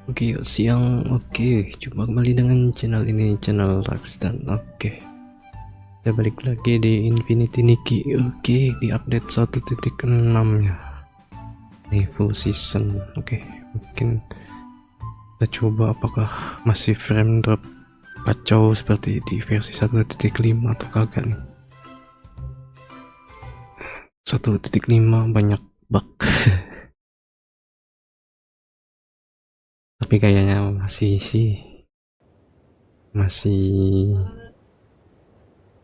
Oke, siang. Oke, jumpa kembali dengan channel ini, channel RAxdhan. Oke, kita balik lagi di Infinity Nikki. Oke, di update 1.6 ya, ini full season. Oke, mungkin kita coba apakah masih frame drop kacau seperti di versi 1.5 atau kagak nih. 1.5 banyak bug. Tapi kayaknya masih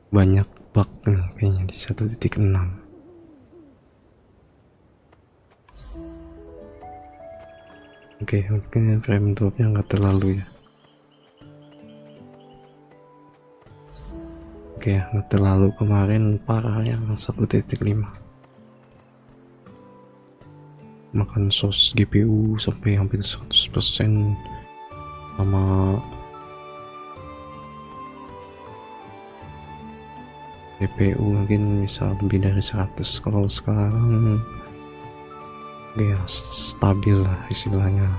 banyak bug nih kayaknya di 1.6. Oke, frame dropnya nggak terlalu ya. Oke, nggak terlalu. Kemarin parah yang 1.5 makan sos GPU sampai hampir 100%, sama CPU mungkin bisa lebih dari 100. Kalau sekarang ya stabil lah istilahnya,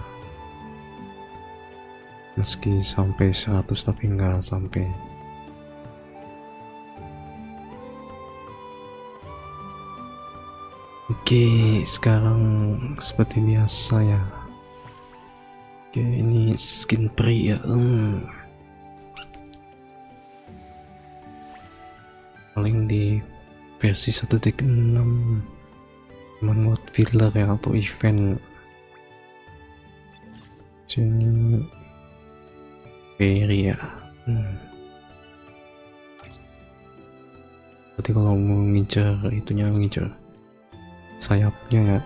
meski sampai 100 tapi enggak sampai. Oke, sekarang seperti biasa ya. Oke, ini skin pria. Paling di versi 1.6 cuman buat filler ya atau event. Sini pria. Berarti kalau mau ngincer itunya, ngincer sayapnya ya.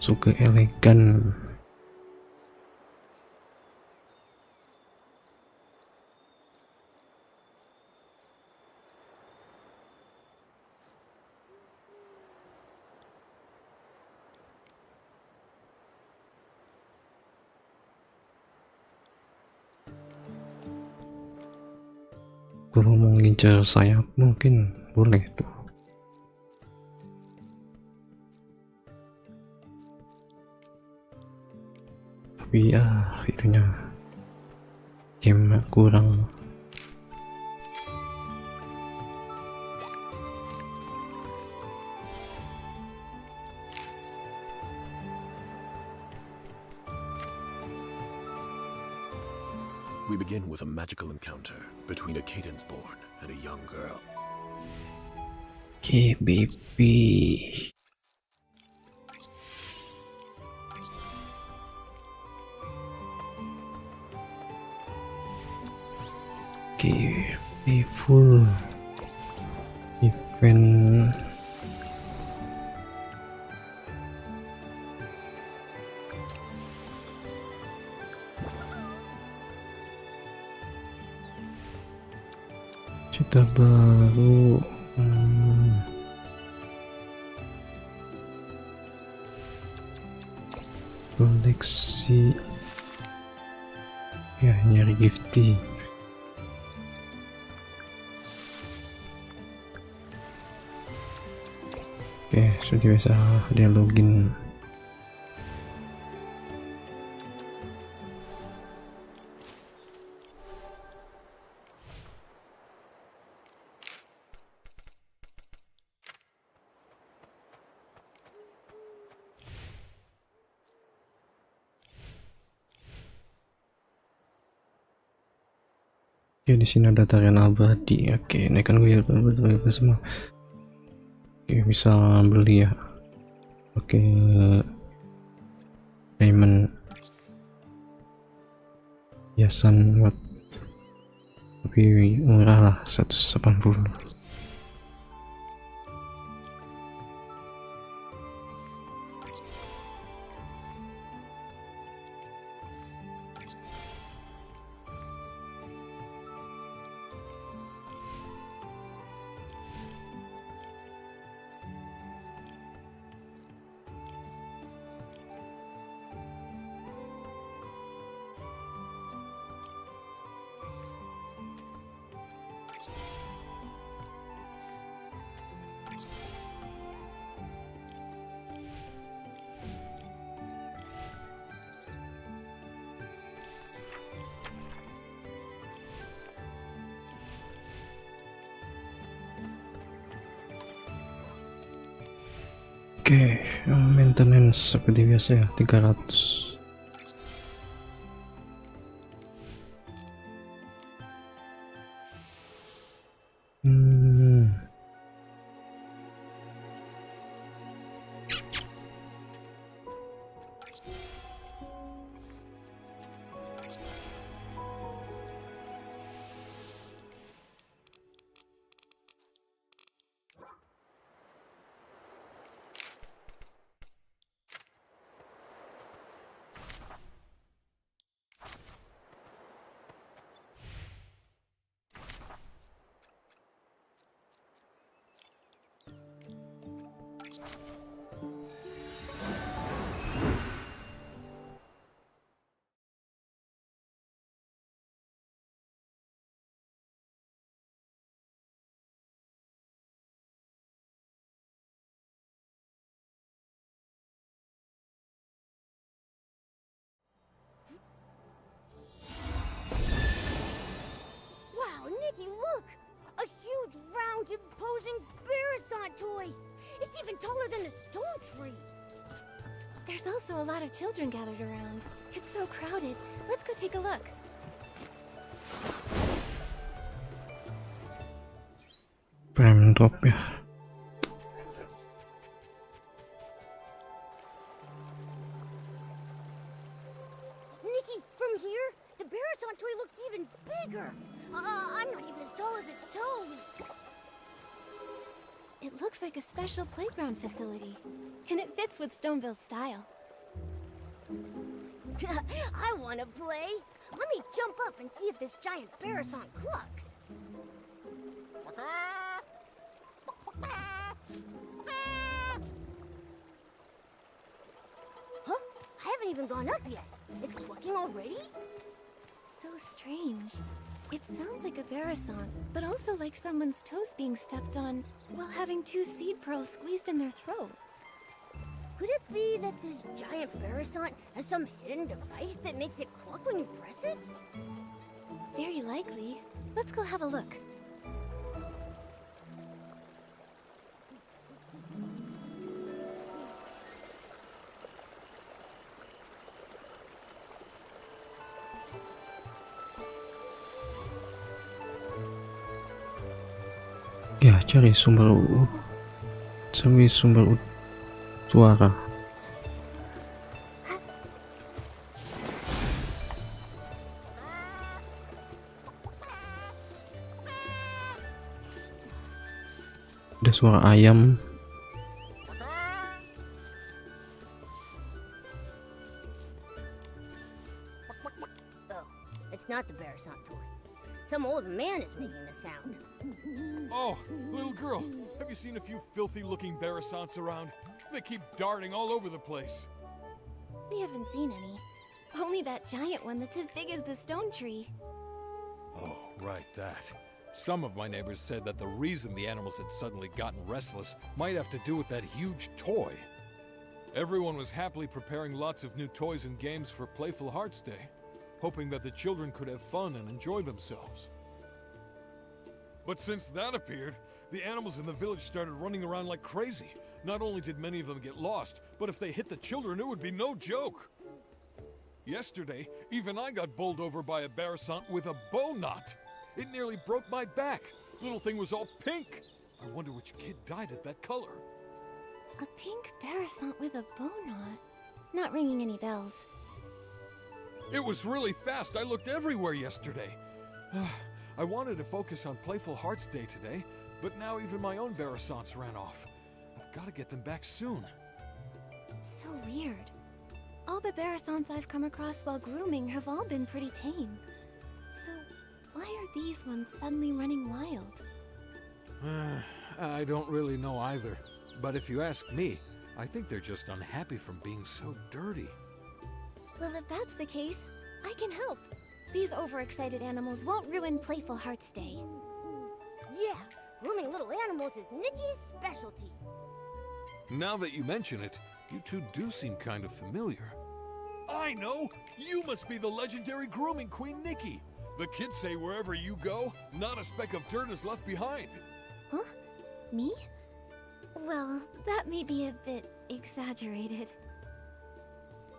Suka elegan. Kalau mau ngincer sayap mungkin boleh tuh. Tapi ya itunya game kurang. We begin with a magical encounter between a cadence born and a young girl. Okay, baby. Okay, Playful event. Cerita baru. Koleksi ya, nyari gifty. Oke, seperti biasa dia login. Oke, di sini ada tarian abadi. Oke, ini kan gue ya semua. Oke, bisa beli ya. Oke, diamond hiasan buat, tapi murah lah, 180. Oke, maintenance seperti biasa ya 300. Nikki, look! A huge, round, imposing Barasant toy! It's even taller than the stone tree! There's also a lot of children gathered around. It's so crowded. Let's go take a look. Framedrop ya. Nikki, from here, the Barasant toy looks even bigger! I'm not even as tall as its toes! It looks like a special playground facility, and it fits with Stoneville's style. I wanna play! Let me jump up and see if this giant Barasant clucks! Huh? I haven't even gone up yet. It's clucking already? So strange. It sounds like a Barasant, but also like someone's toes being stepped on while having 2 seed pearls squeezed in their throat. Could it be that this giant Barasant has some hidden device that makes it cluck when you press it? Very likely. Let's go have a look. Ya, cari sumber suara. Ada suara ayam. Oh, it's not the Barasant toy. Some old man is making the sound. Oh, little girl, have you seen a few filthy-looking Barasants around? They keep darting all over the place. We haven't seen any. Only that giant one that's as big as the stone tree. Oh, right, that. Some of my neighbors said that the reason the animals had suddenly gotten restless might have to do with that huge toy. Everyone was happily preparing lots of new toys and games for Playful Hearts Day, hoping that the children could have fun and enjoy themselves. But since that appeared, the animals in the village started running around like crazy. Not only did many of them get lost, but if they hit the children, it would be no joke. Yesterday, even I got bowled over by a Barasant with a bow knot. It nearly broke my back. Little thing was all pink. I wonder which kid dyed it that color. A pink Barasant with a bow knot. Not ringing any bells. It was really fast. I looked everywhere yesterday. I wanted to focus on Playful Hearts Day today, but now even my own Barasants ran off. I've got to get them back soon. So weird. All the Barasants I've come across while grooming have all been pretty tame. So, why are these ones suddenly running wild? I don't really know either. But if you ask me, I think they're just unhappy from being so dirty. Well, if that's the case, I can help. These overexcited animals won't ruin Playful Hearts Day. Yeah, grooming little animals is Nikki's specialty. Now that you mention it, you two do seem kind of familiar. I know! You must be the legendary grooming queen Nikki! The kids say wherever you go, not a speck of dirt is left behind. Huh? Me? Well, that may be a bit exaggerated.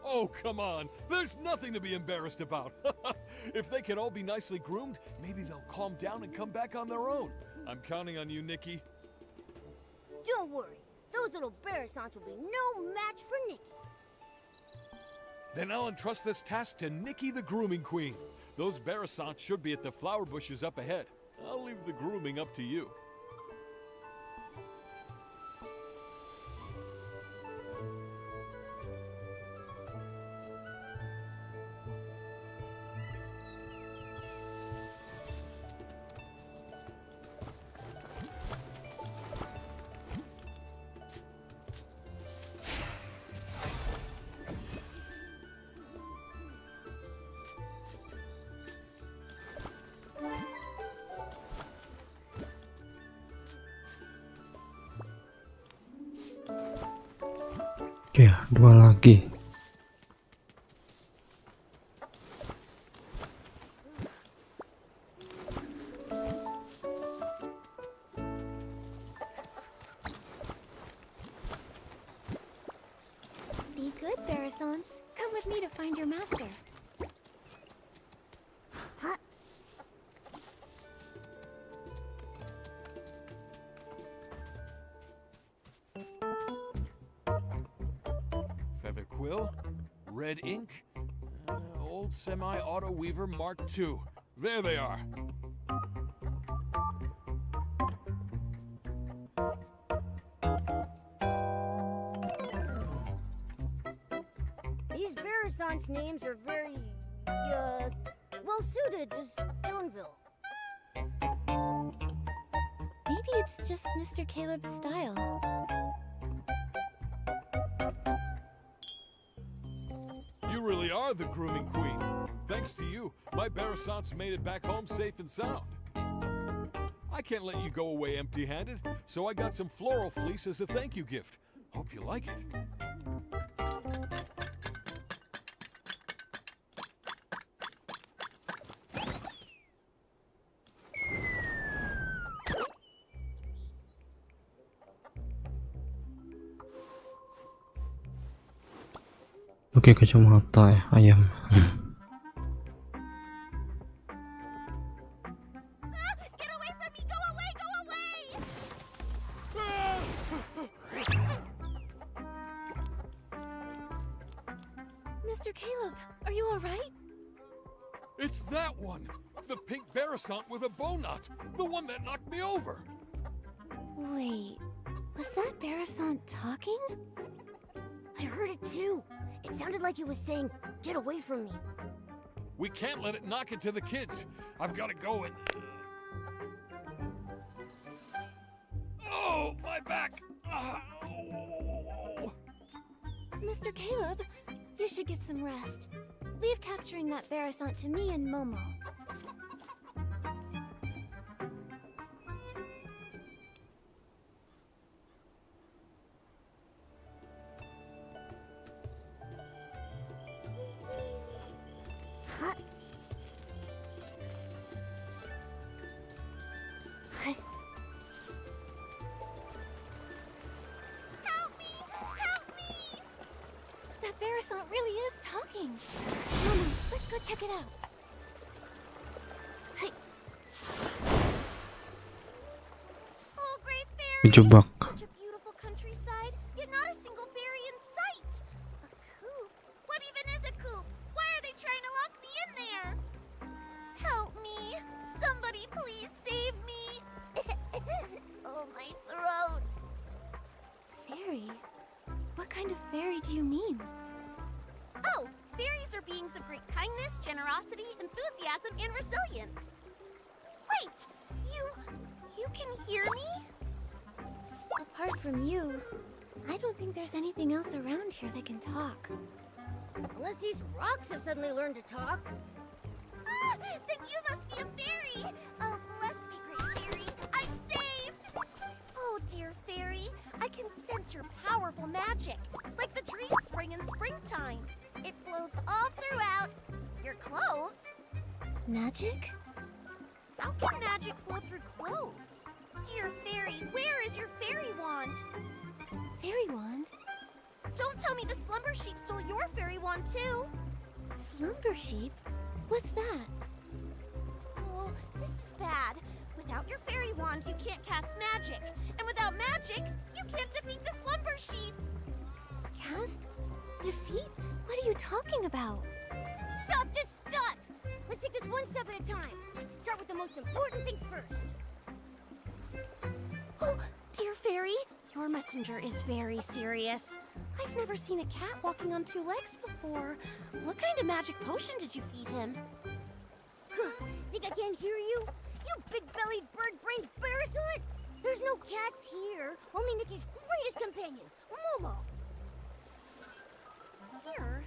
Oh, come on. There's nothing to be embarrassed about. If they can all be nicely groomed, maybe they'll calm down and come back on their own. I'm counting on you, Nikki. Don't worry. Those little Barasants will be no match for Nikki. Then I'll entrust this task to Nikki the Grooming Queen. Those Barasants should be at the flower bushes up ahead. I'll leave the grooming up to you. Oke, 2 lagi. Be good, Barasants. Come with me to find your master. Feather quill, red ink, old semi-auto weaver Mark II. There they are. These Barasants' names are very, well suited to Stoneville. Maybe it's just Mr. Caleb's style. You really are the grooming queen. Thanks to you, my Barasants made it back home safe and sound. I can't let you go away empty-handed, so I got some floral fleece as a thank you gift. Hope you like it. Oke, kacamata ya, ayam. Get away from me! Go away! Go away! Mr. Caleb, are you alright? It's that one! The pink Barasant with a bow knot! The one that knocked me over! Wait, was that Barasant talking? I heard it too. It sounded like he was saying, "Get away from me." We can't let it knock into the kids. I've got to go and... Oh, my back! Oh. Mr. Caleb, you should get some rest. Leave capturing that Barasant to me and Momo. That Barasant really is talking. Momo, let's go check it out. Hey. Oh, great fairy! Kejebak. Such a beautiful countryside, yet not a single fairy in sight. A coop? What even is a coop? Why are they trying to lock me in there? Help me! Somebody please save me! Oh, my throat! Fairy? What kind of fairy do you mean? Oh, fairies are beings of great kindness, generosity, enthusiasm, and resilience. Wait, you can hear me? Apart from you, I don't think there's anything else around here that can talk. Unless these rocks have suddenly learned to talk. Ah, then you must be a fairy! Oh, bless me, great fairy. I'm saved! Oh, dear fairy, I can sense your powerful magic, like the dream spring in springtime. It flows all throughout your clothes. Magic? How can magic flow through clothes? dear fairy, where is your fairy wand? Fairy wand? Don't tell me the slumber sheep stole your fairy wand too. Slumber sheep? What's that? Oh, this is bad. Without your fairy wand, you can't cast magic. And without magic, you can't defeat the slumber sheep. Cast? Defeat? What are you talking about? Stop, just stop! Let's take this one step at a time. Start with the most important thing first. Oh, dear fairy, your messenger is very serious. I've never seen a cat walking on two legs before. What kind of magic potion did you feed him? Think I can't hear you? You big-bellied, bird-brained parasite! There's no cats here, only Nikki's greatest companion, Momo. Here.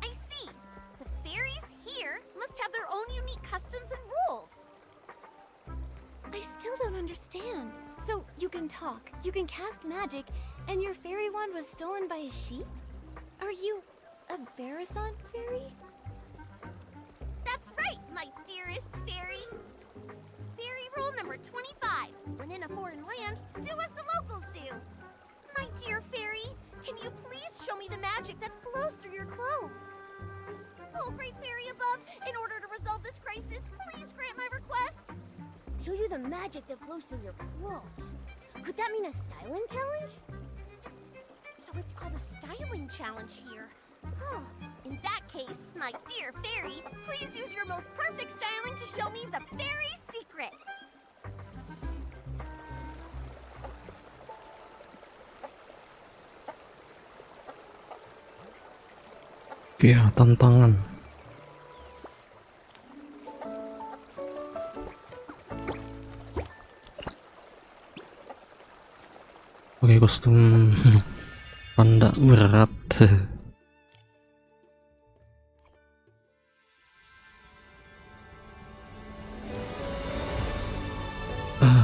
I see. The fairies here must have their own unique customs and rules. I still don't understand. So you can talk, you can cast magic, and your fairy wand was stolen by a sheep? Are you a Barasant fairy? That's right, my dearest fairy. Fairy rule number 25. When in a foreign land, do as the locals do. My dear fairy, can you please show me the magic that flows through your clothes? Oh, great fairy above, in order to resolve this crisis, please grant my request. Show you the magic that flows through your clothes. Could that mean a styling challenge? So it's called a styling challenge here. Huh. In that case, my dear fairy, please use your most perfect styling to show me the fairy secret. Oke ya, tantangan. Oke, kostum panda berat.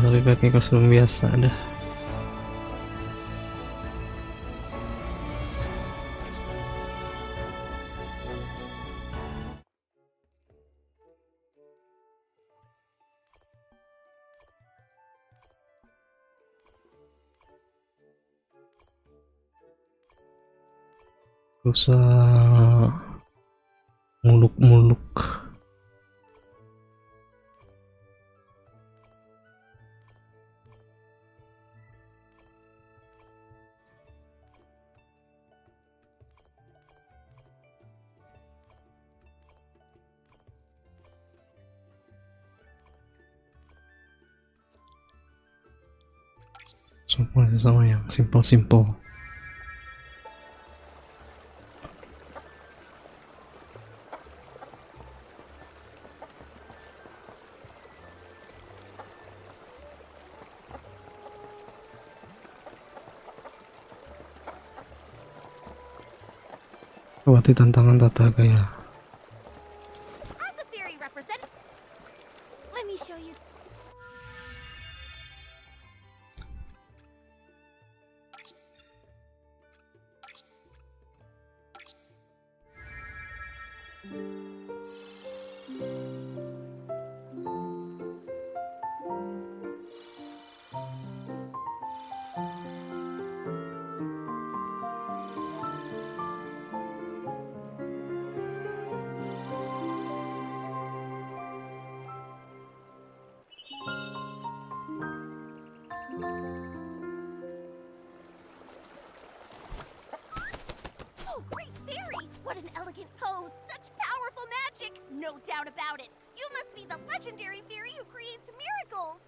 Lebih pakai kostum biasa dah. Usah muluk-muluk. Semuanya sama yang simple-simple. Lewati tantangan tata gaya. As a fairy representative, Let me show you. oh, great fairy! What an elegant pose! Such powerful magic! No doubt about it! You must be the legendary fairy who creates miracles!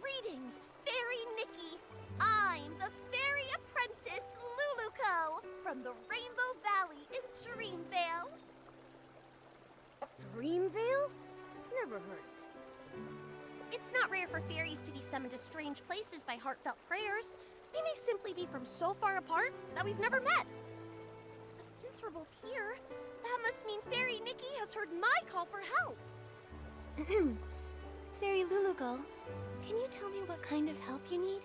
Greetings, Fairy Nikki! I'm the fairy apprentice, Luluco, from the Rainbow Valley in Dreamvale. Dreamvale? Never heard of it. It's not rare for fairies to be summoned to strange places by heartfelt prayers. They may simply be from so far apart that we've never met. But since we're both here, that must mean Fairy Nikki has heard my call for help. Fairy Lulugal, can you tell me what kind of help you need?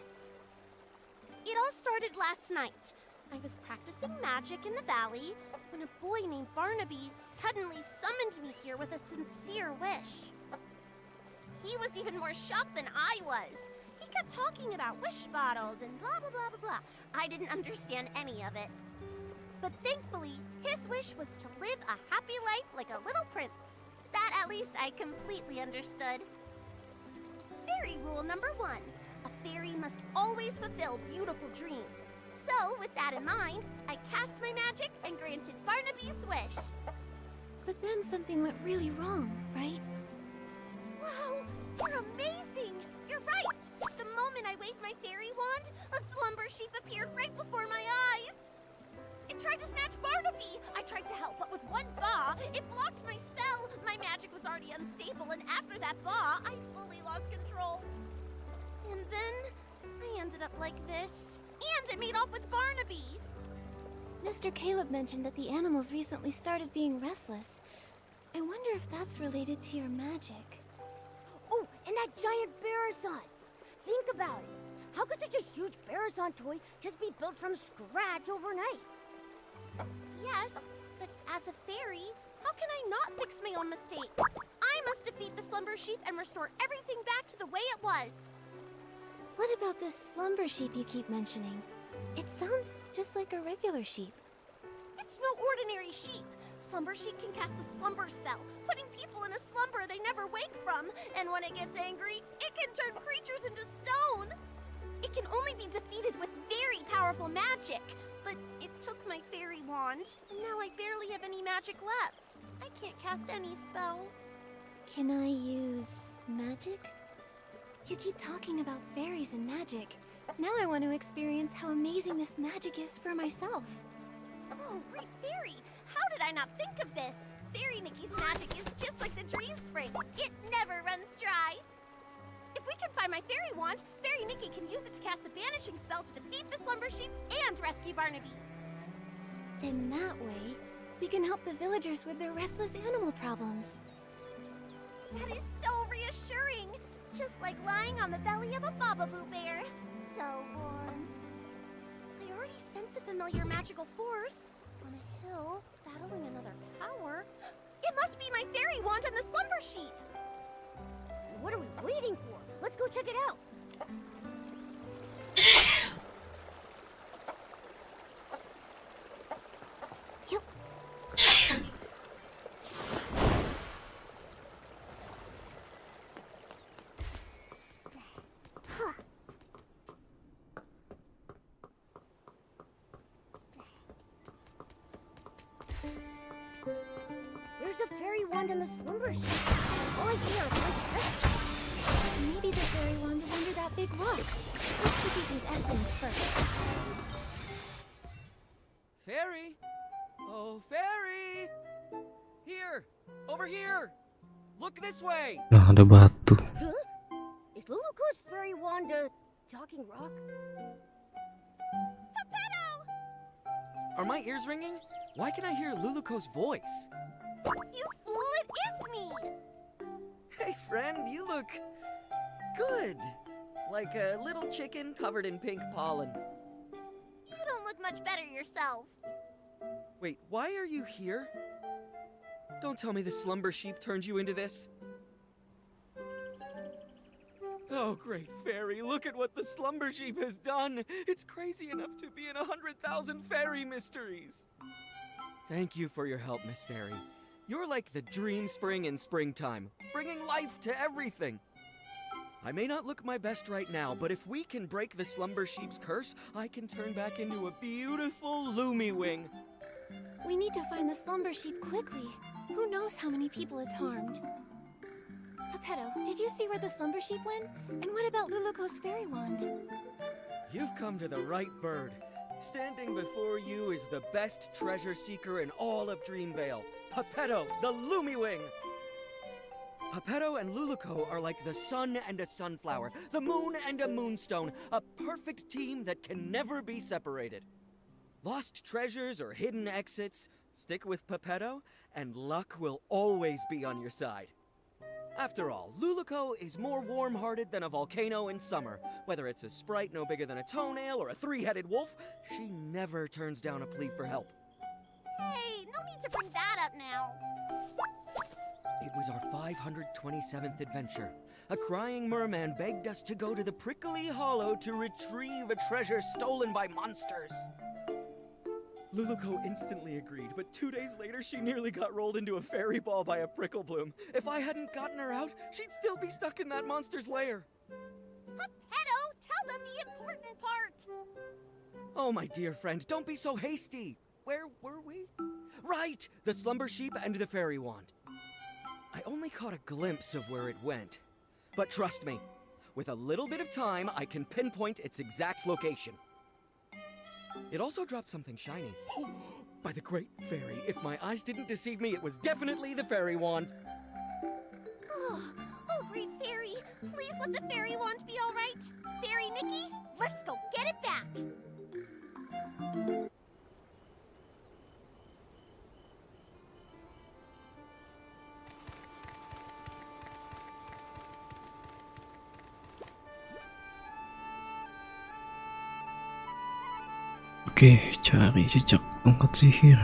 It all started last night. I was practicing magic in the valley when a boy named Barnaby suddenly summoned me here with a sincere wish. he was even more shocked than I was. He kept talking about wish bottles and blah blah blah blah blah. I didn't understand any of it. But thankfully, his wish was to live a happy life like a little prince. That at least I completely understood. Fairy rule number 1. A fairy must always fulfill beautiful dreams. So, with that in mind, I cast my magic and granted Barnaby's wish. But then something went really wrong, right? Wow, you're amazing! You're right! The moment I waved my fairy wand, a slumber sheep appeared right before my eyes. It tried to snatch Barnaby! I tried to help, but with one paw, it blocked my spell. My magic was already unstable, and after that paw, I fully lost control. And then, I ended up like this. And I made off with Barnaby! Mr. Caleb mentioned that the animals recently started being restless. I wonder if that's related to your magic. Oh, and that giant Barrason! Think about it. How could such a huge Barrason toy just be built from scratch overnight? Yes, but as a fairy, how can I not fix my own mistakes? I must defeat the slumber sheep and restore everything back to the way it was. What about this slumber sheep you keep mentioning? It sounds just like a regular sheep. It's no ordinary sheep. Slumber sheep can cast the slumber spell, putting people in a slumber they never wake from. And when it gets angry, it can turn creatures into stone. It can only be defeated with very powerful magic. But it took my fairy wand, and now I barely have any magic left. I can't cast any spells. Can I use magic? You keep talking about fairies and magic. Now I want to experience how amazing this magic is for myself. Oh, great fairy! How did I not think of this? Fairy Nikki's magic is just like the dream spring. It never runs dry. If we can find my fairy wand, Fairy Nikki can use it to cast a banishing spell to defeat the slumber sheep and rescue Barnaby. In that way, we can help the villagers with their restless animal problems. That is so reassuring. Just like lying on the belly of a Bababoo bear. So warm. I already sense a familiar magical force. On a hill, battling another power. It must be my fairy wand and the slumber sheep. What are we waiting for? Let's go check it out. Where's the fairy wand and the slumber sheep? All I see are Maybe the fairy wand is under that big rock. Let's defeat these essence first. Fairy! Oh, fairy! Here! Over here! Look this way! Nah, ada batu. Huh? Is Luluko's fairy wand a talking rock? Pepetto! Are my ears ringing? Why can I hear Luluko's voice? You fool, it is me! Hey, friend, you look good. Like a little chicken covered in pink pollen. You don't look much better yourself. Wait, why are you here? Don't tell me the slumber sheep turned you into this. Oh, great fairy, look at what the slumber sheep has done. It's crazy enough to be in 100,000 fairy mysteries. Thank you for your help, Miss Fairy. You're like the dream spring in springtime, bringing life to everything. I may not look my best right now, but if we can break the slumber sheep's curse, I can turn back into a beautiful Lumiwing. We need to find the slumber sheep quickly. Who knows how many people it's harmed. Pepetto, did you see where the slumber sheep went? And what about Luluko's fairy wand? You've come to the right bird. Standing before you is the best treasure seeker in all of Dreamvale, Pepetto, the Lumiwing! Pepetto and Luluko are like the sun and a sunflower, the moon and a moonstone, a perfect team that can never be separated. Lost treasures or hidden exits, stick with Pepetto, and luck will always be on your side. After all, Luluko is more warm-hearted than a volcano in summer. Whether it's a sprite no bigger than a toenail or a three-headed wolf, she never turns down a plea for help. Hey, no need to bring that up now. It was our 527th adventure. A crying merman begged us to go to the prickly hollow to retrieve a treasure stolen by monsters. Luluko instantly agreed, but 2 days later she nearly got rolled into a fairy ball by a prickle bloom. If I hadn't gotten her out, she'd still be stuck in that monster's lair. Geppetto, tell them the important part! Oh, my dear friend, don't be so hasty. Where were we? Right! The slumber sheep and the fairy wand. I only caught a glimpse of where it went. But trust me, with a little bit of time, I can pinpoint its exact location. It also dropped something shiny. By the great fairy, if my eyes didn't deceive me, it was definitely the fairy wand. Oh, great fairy, please let the fairy wand be all right. Fairy Nikki, let's go get it back. Oke, cari jejak tongkat sihir.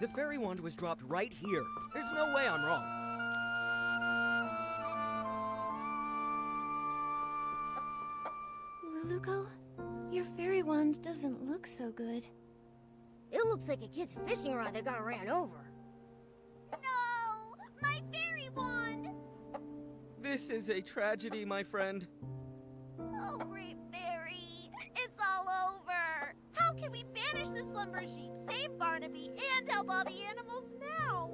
The fairy wand was dropped right here. There's no way I'm wrong. Luluko, your fairy wand doesn't look so good. It looks like a kid's fishing rod that got ran over. No! My fairy wand! This is a tragedy, my friend. Oh, great fairy, it's all over. How can we banish the slumber sheep, save Barnaby, and help all the animals now?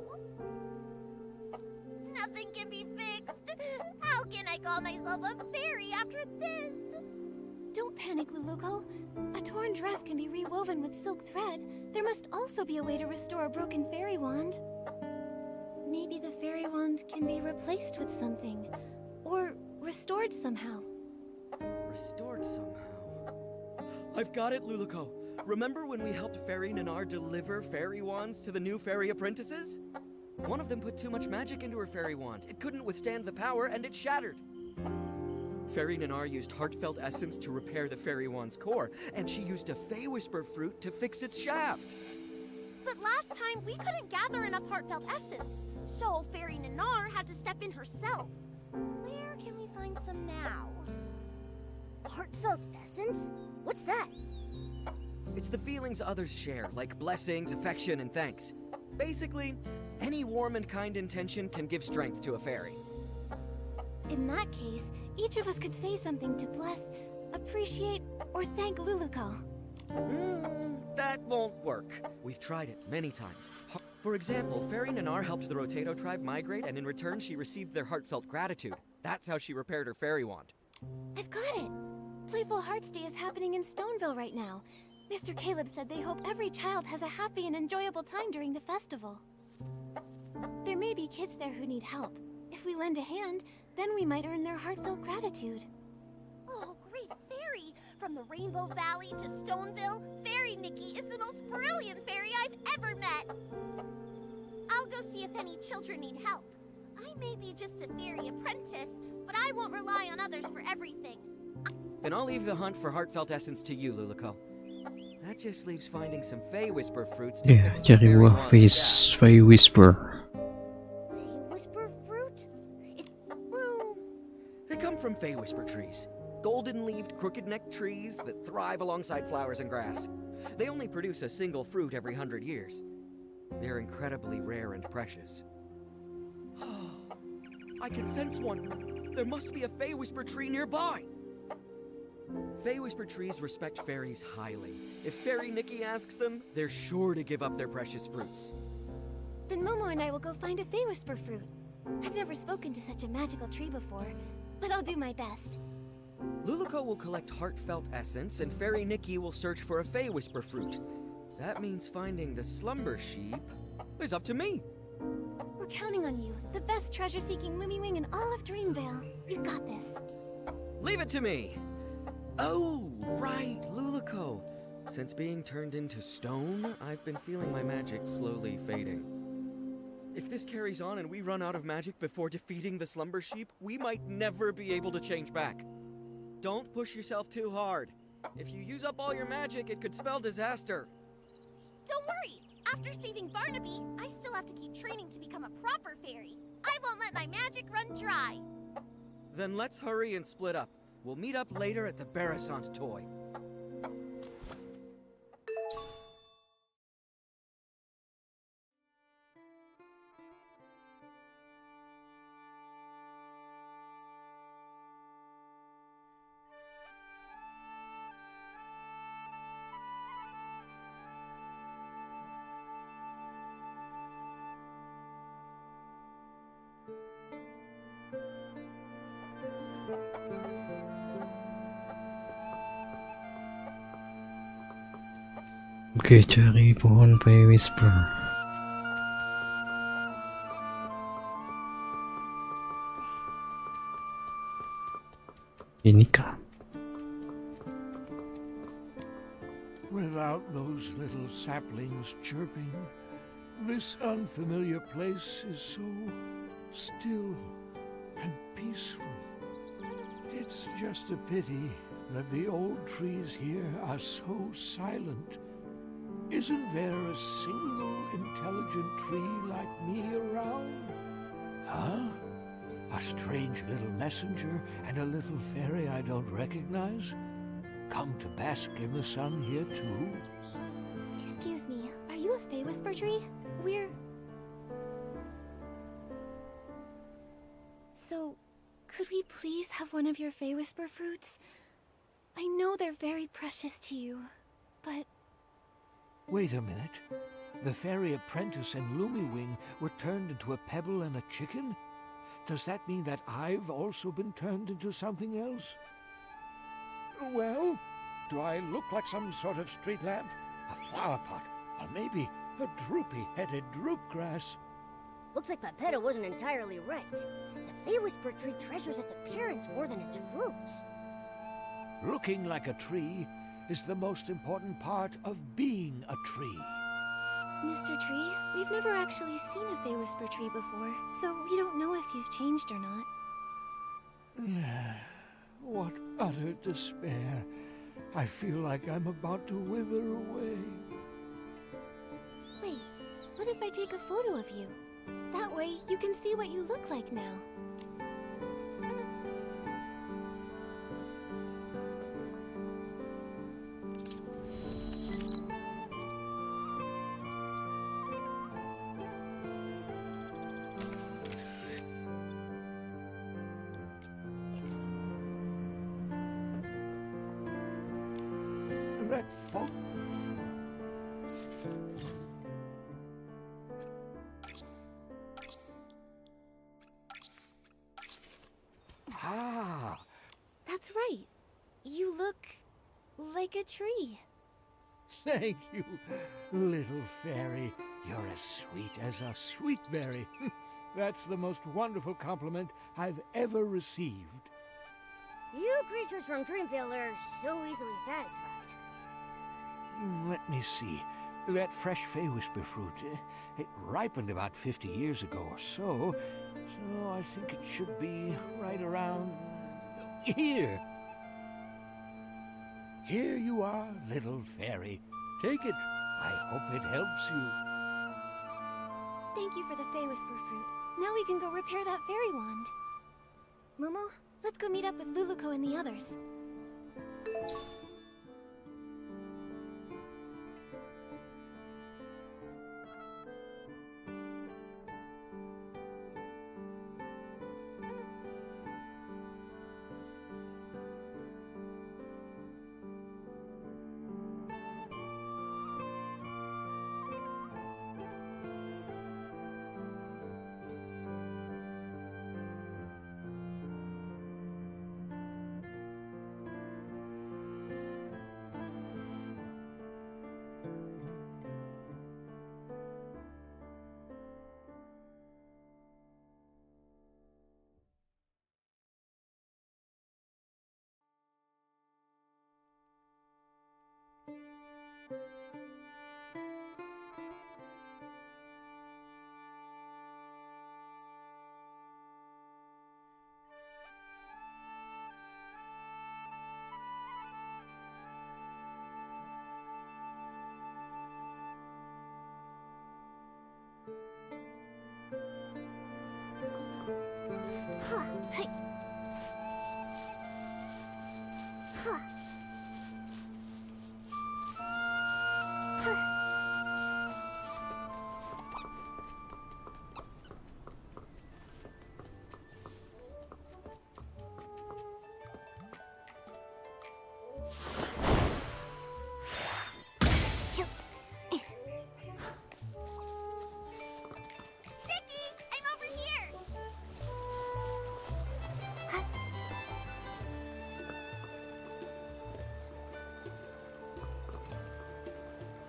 Nothing can be fixed. How can I call myself a fairy after this? Don't panic, Luluko. A torn dress can be rewoven with silk thread. There must also be a way to restore a broken fairy wand. Maybe the fairy wand can be replaced with something. Or restored somehow. Restored somehow. I've got it, Luluko. Remember when we helped Fairy Nanar deliver fairy wands to the new fairy apprentices? One of them put too much magic into her fairy wand. It couldn't withstand the power, and it shattered. Fairy Nanar used heartfelt essence to repair the fairy wand's core, and she used a Fey Whisper fruit to fix its shaft. But last time, we couldn't gather enough heartfelt essence, so Fairy Nanar had to step in herself. Where can we find some now? Heartfelt essence? What's that? It's the feelings others share, like blessings, affection, and thanks. Basically, any warm and kind intention can give strength to a fairy. In that case, each of us could say something to bless, appreciate, or thank Luluko. That won't work. We've tried it many times. For example, Fairy Nanar helped the Rotato tribe migrate, and in return she received their heartfelt gratitude. That's how she repaired her fairy wand. I've got it! Playful Hearts Day is happening in Stoneville right now. Mr. Caleb said they hope every child has a happy and enjoyable time during the festival. There may be kids there who need help. If we lend a hand, then we might earn their heartfelt gratitude. Oh, great fairy! From the Rainbow Valley to Stoneville, Fairy Nikki is the most brilliant fairy I've ever met! I'll go see if any children need help. I may be just a fairy apprentice, but I won't rely on others for everything. Then I'll leave the hunt for heartfelt essence to you, Luluko. That just leaves finding some Fey Whisper fruits to Ya, fix the cari fairy buah wand's shaft. Fey Whisper. Fey Whisper fruit? Well, they come from Fey Whisper trees. Golden-leaved, crooked-necked trees that thrive alongside flowers and grass. They only produce a single fruit every 100 years. They're incredibly rare and precious. I can sense one. There must be a Fey Whisper tree nearby. Fey Whisper trees respect fairies highly. If Fairy Nikki asks them, they're sure to give up their precious fruits. Then Momo and I will go find a Fey Whisper fruit. I've never spoken to such a magical tree before, but I'll do my best. Luluko will collect heartfelt essence, and Fairy Nikki will search for a Fey Whisper fruit. That means finding the slumber sheep is up to me. We're counting on you, the best treasure-seeking Lumiwing in all of Dreamvale. You've got this. Leave it to me! Oh, right, Luluko. Since being turned into stone, I've been feeling my magic slowly fading. If this carries on and we run out of magic before defeating the Slumber Sheep, we might never be able to change back. Don't push yourself too hard. If you use up all your magic, it could spell disaster. Don't worry! After saving Barnaby, I still have to keep training to become a proper fairy. I won't let my magic run dry. Then let's hurry and split up. We'll meet up later at the Barasant toy. Oke, cari pohon Play Whisper. Ini kah? Without those little saplings chirping, this unfamiliar place is so still and peaceful. It's just a pity that the old trees here are so silent. Isn't there a single intelligent tree like me around? Huh? A strange little messenger and a little fairy I don't recognize? Come to bask in the sun here too? Excuse me, are you a Fey Whisper tree? So, could we please have one of your Fey Whisper fruits? I know they're very precious to you, but... Wait a minute. The fairy apprentice and Lumiwing were turned into a pebble and a chicken? Does that mean that I've also been turned into something else? Well, do I look like some sort of street lamp? A flower pot? Or maybe a droopy-headed droopgrass? Looks like Pepetto wasn't entirely right. The Fey Whisper tree treasures its appearance more than its roots. Looking like a tree is the most important part of being a tree. Mr. Tree, we've never actually seen a Fey Whisper tree before, so we don't know if you've changed or not. What utter despair. I feel like I'm about to wither away. Wait, what if I take a photo of you? That way, you can see what you look like now. That photo... Ah! That's right. You look like a tree. Thank you, little fairy. You're as sweet as a sweet berry. That's the most wonderful compliment I've ever received. You creatures from Dreamvale are so easily satisfied. Let me see. That fresh Fey Whisper fruit, it ripened about 50 years ago or so. So I think it should be right around here. Here you are, little fairy. Take it. I hope it helps you. Thank you for the Fey Whisper fruit. Now we can go repair that fairy wand. Momo, let's go meet up with Luluko and the others.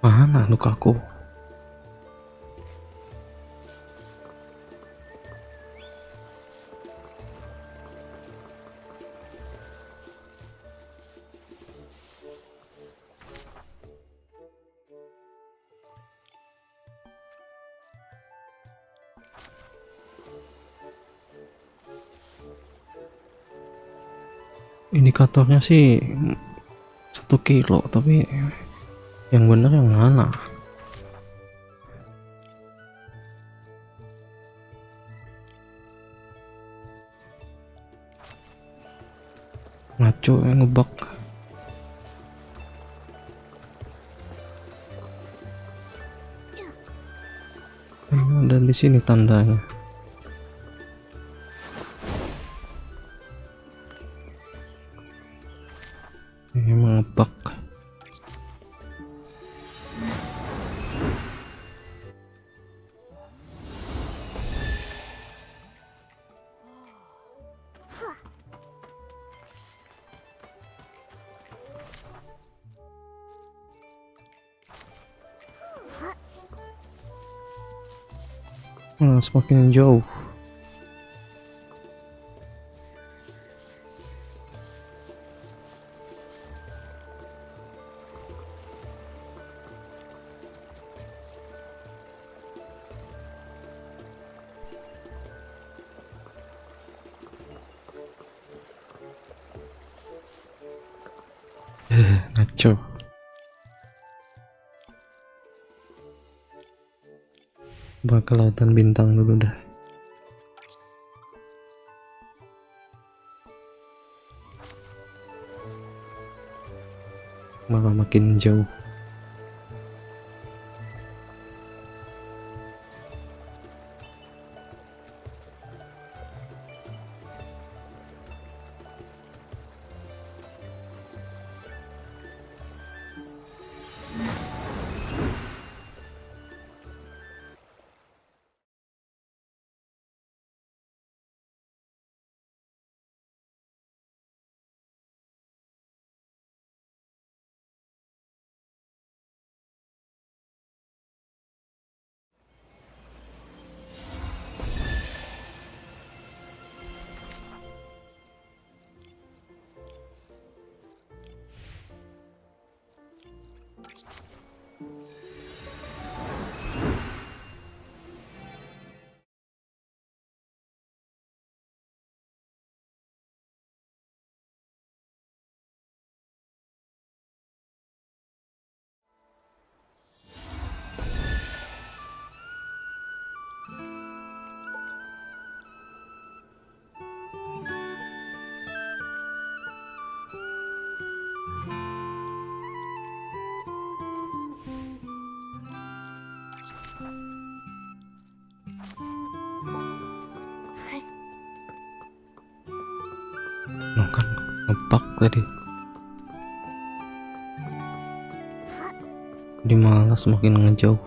Mana lukaku? Indikatornya sih 1 kilo, tapi yang bener yang mana? Ngaco yang ngebug. Dan di sini tandanya. Emang ngebug. Semakin jauh. Ngaco. Bakal lautan bintang dulu dah. Malah makin jauh. Kan ngebug tadi. Jadi malah semakin ngejauh.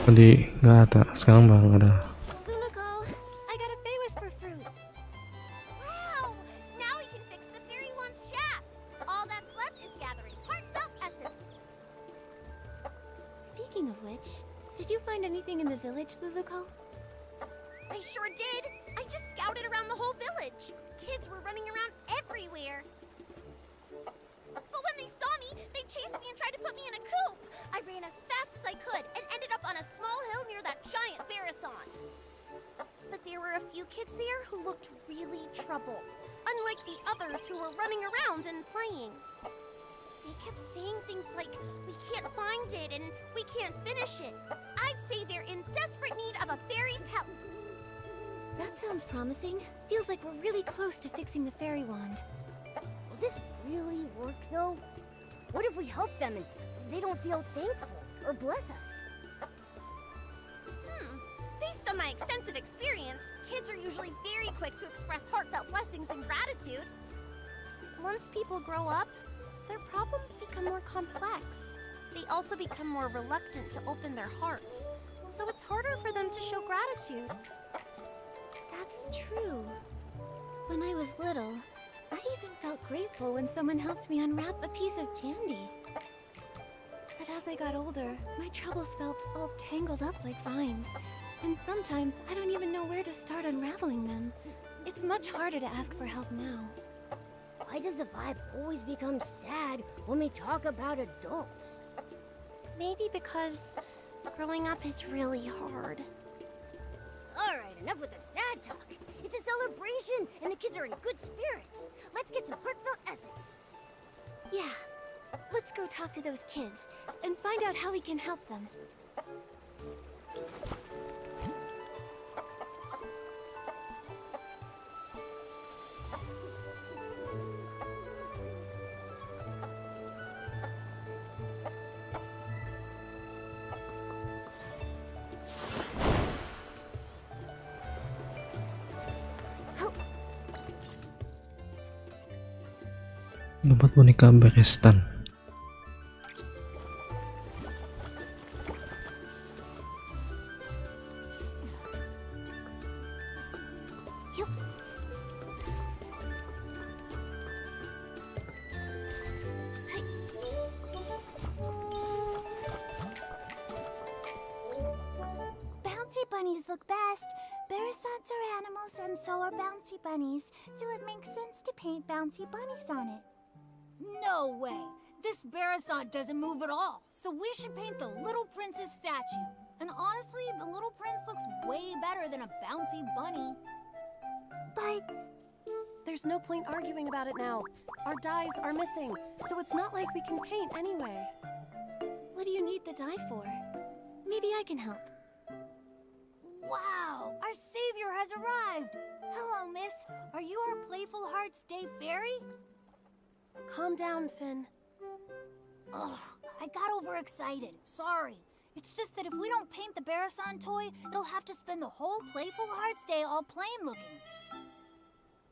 Tadi nggak ada, sekarang baru ada. Luluko, I got a fey whisper fruit. Wow! Now we can fix the fairy wand's shaft. All that's left is gathering heartfelt essence. Speaking of which, did you find anything in the village, Luluko? I sure did. I just scouted around the whole village. Kids were running around everywhere. But when they saw me, they chased me and tried to put me in a coop. I ran as fast as I could and ended up on a small hill near that giant Barasant. But there were a few kids there who looked really troubled, unlike the others who were running around and playing. They kept saying things like, "We can't find it and we can't finish it." I'd say they're in desperate need of a fairy's help. That sounds promising. Feels like we're really close to fixing the fairy wand. Will this really work, though? What if we help them and they don't feel thankful or bless us? Based on my extensive experience, kids are usually very quick to express heartfelt blessings and gratitude. Once people grow up, their problems become more complex. They also become more reluctant to open their hearts, so it's harder for them to show gratitude. That's true. When I was little, I even felt grateful when someone helped me unwrap a piece of candy. But as I got older, my troubles felt all tangled up like vines. And sometimes I don't even know where to start unraveling them. It's much harder to ask for help now. Why does the vibe always become sad when we talk about adults? Maybe because growing up is really hard. Alright, enough with the sad talk. It's a celebration, and the kids are in good spirits. Let's get some heartfelt essence. Yeah, let's go talk to those kids and find out how we can help them. Tempat boneka RAxdhan. Bouncy bunnies look best. Barasats are animals and so are bouncy bunnies, so it makes sense to paint bouncy bunnies on it. No way! This Barasat doesn't move at all, so we should paint the Little Prince's statue. And honestly, the Little Prince looks way better than a bouncy bunny. But there's no point arguing about it now. Our dyes are missing, so it's not like we can paint anyway. What do you need the dye for? Maybe I can help. Wow! Our savior has arrived! Hello, miss. Are you our Playful Hearts Day fairy? Calm down, Finn. Ugh, I got overexcited. Sorry. It's just that if we don't paint the Barasat toy, it'll have to spend the whole Playful Hearts Day all plain looking.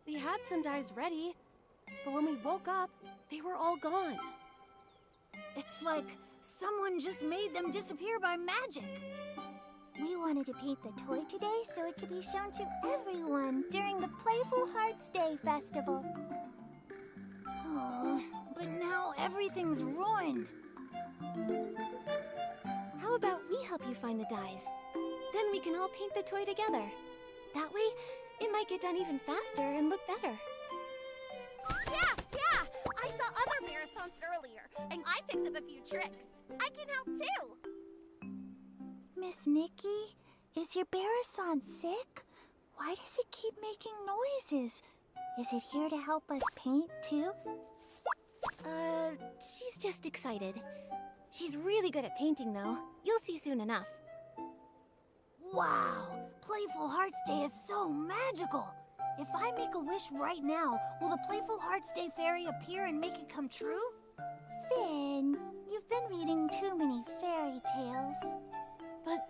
We had some dyes ready, but when we woke up, they were all gone. It's like someone just made them disappear by magic. we wanted to paint the toy today so it could be shown to everyone during the Playful Hearts Day festival. Oh, but now everything's ruined. How about we help you find the dyes? Then we can all paint the toy together. That way, it might get done even faster and look better. Yeah! I saw other marathons earlier, and I picked up a few tricks. I can help too. Miss Nikki, is your Barasat sick? Why does it keep making noises? Is it here to help us paint too? She's just excited. She's really good at painting, though. You'll see soon enough. Wow! Playful Hearts Day is so magical! If I make a wish right now, will the Playful Hearts Day fairy appear and make it come true? Finn, you've been reading too many fairy tales. But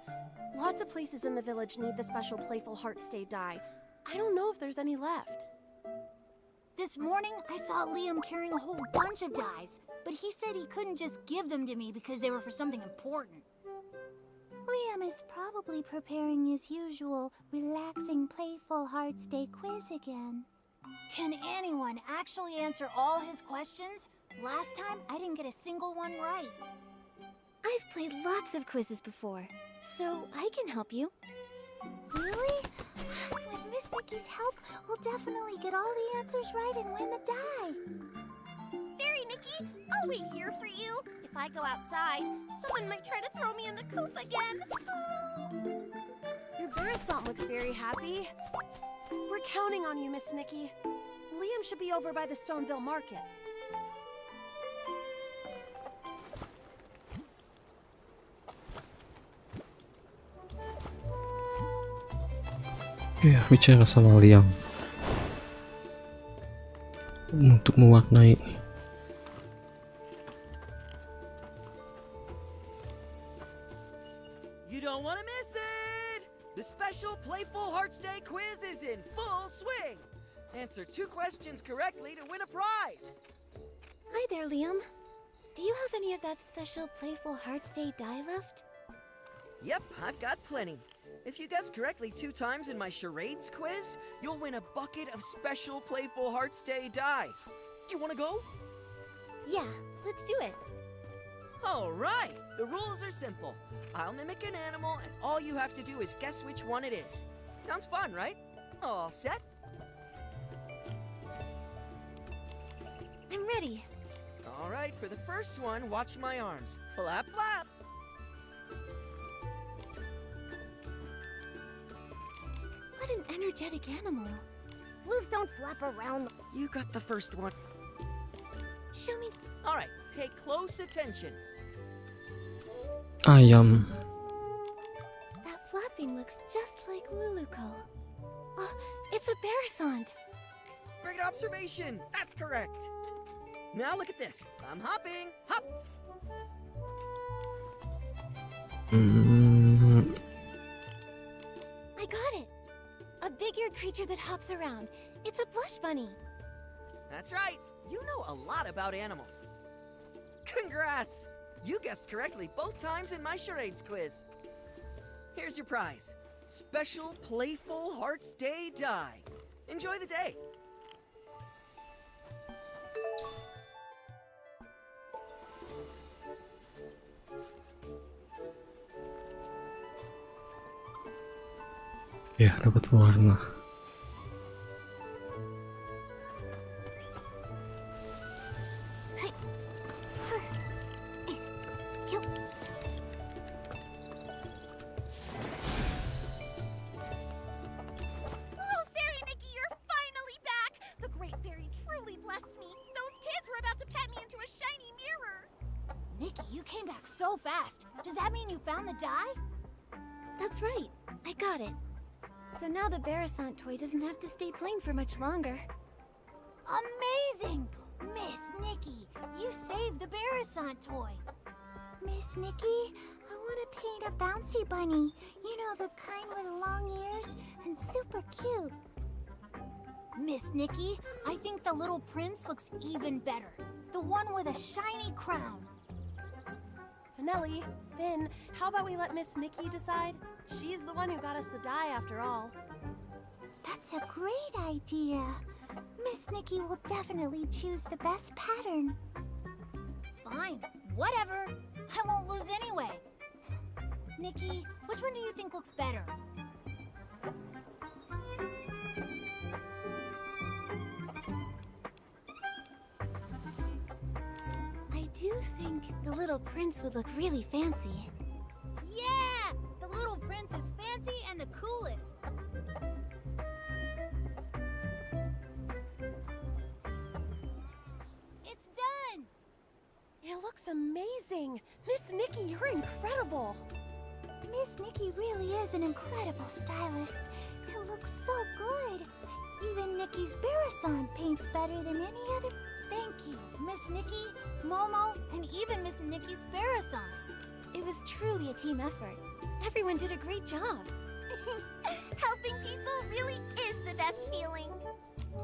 lots of places in the village need the special Playful Hearts Day dye. I don't know if there's any left. This morning, I saw Liam carrying a whole bunch of dyes, but he said he couldn't just give them to me because they were for something important. Liam is probably preparing his usual relaxing Playful Hearts Day quiz again. Can anyone actually answer all his questions? Last time, I didn't get a single one right. I've played lots of quizzes before, so I can help you. Really? With Miss Nikki's help, we'll definitely get all the answers right and win the dye. Fairy Nikki, I'll wait here for you. If I go outside, someone might try to throw me in the coop again. Your Barasat looks very happy. We're counting on you, Miss Nikki. Liam should be over by the Stoneville Market. Oke, bicara sama Liam untuk mewarnai. You don't want to miss it! The special Playful Hearts Day quiz is in full swing! Answer 2 questions correctly to win a prize! Hi there, Liam. Do you have any of that special Playful Hearts Day dye left? Yep, I've got plenty. If you guess correctly 2 times in my charades quiz, you'll win a bucket of special Playful Hearts Day dye. Do you want to go? Yeah, let's do it. Alright, the rules are simple. I'll mimic an animal, and all you have to do is guess which one it is. Sounds fun, right? All set? I'm ready. Alright, for the first one, watch my arms. Flap, flap! What an energetic animal. Floofs don't flap around. You got the first one. Show me. Alright, pay close attention. Ayam. That flapping looks just like Luluco. Oh, it's a Barasant. Great observation! That's correct! Now look at this. I'm hopping. Hop! I got it. A big-eared creature that hops around. It's a blush bunny. That's right. You know a lot about animals. Congrats! You guessed correctly both times in my charades quiz. Here's your prize. Special Playful Hearts Day dye. Enjoy the day. Ya, dapat warna. Oh, Fairy Nikki, you're finally back! The Great Fairy truly blessed me. Those kids were about to pet me into a shiny mirror. Nikki, you came back so fast. Does that mean you found the dye? That's right. I got it. So now the Barasant toy doesn't have to stay plain for much longer. Amazing! Miss Nikki, you saved the Barasant toy. Miss Nikki, I want to paint a bouncy bunny. You know, the kind with long ears and super cute. Miss Nikki, I think the little prince looks even better. The one with a shiny crown. Finelli, Finn, how about we let Miss Nikki decide? She's the one who got us the dye after all. That's a great idea. Miss Nikki will definitely choose the best pattern. Fine, whatever. I won't lose anyway. Nikki, which one do you think looks better? I do think the little prince would look really fancy. Yeah! The little prince is fancy and the coolest. It's done! It looks amazing. Miss Nikki, you're incredible. Miss Nikki really is an incredible stylist. It looks so good. Even Nikki's Barasant paints better than any other. Thank you, Miss Nikki, Momo, and even Miss Nikki's Barasant. It was truly a team effort. Everyone did a great job. Helping people really is the best feeling.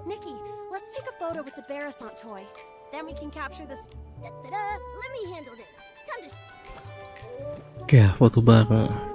Nikki, let's take a photo with the Barasant toy. Then we can capture this. Da-da-da. Let me handle this. Time to... Oke, foto bareng.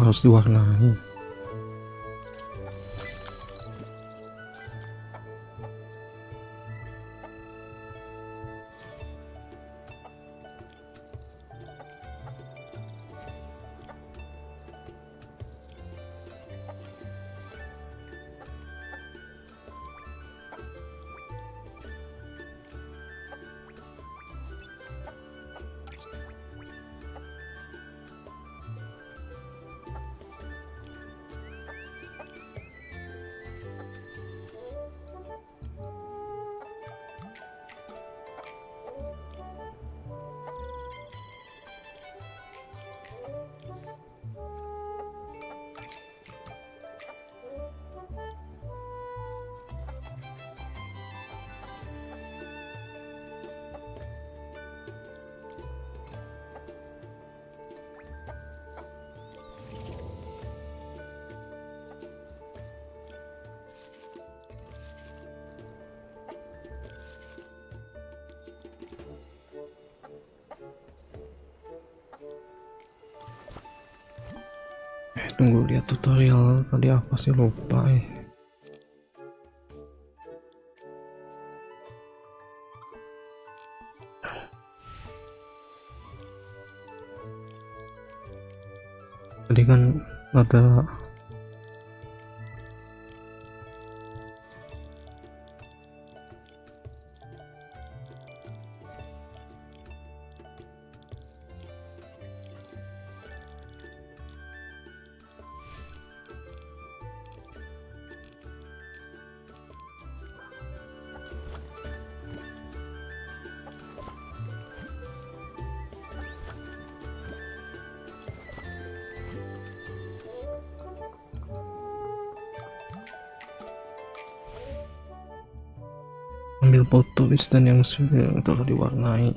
Harus diwarnai. Tunggu lihat tutorial tadi apa sih, lupa tadi kan ada ambil foto instan yang sudah telah diwarnai.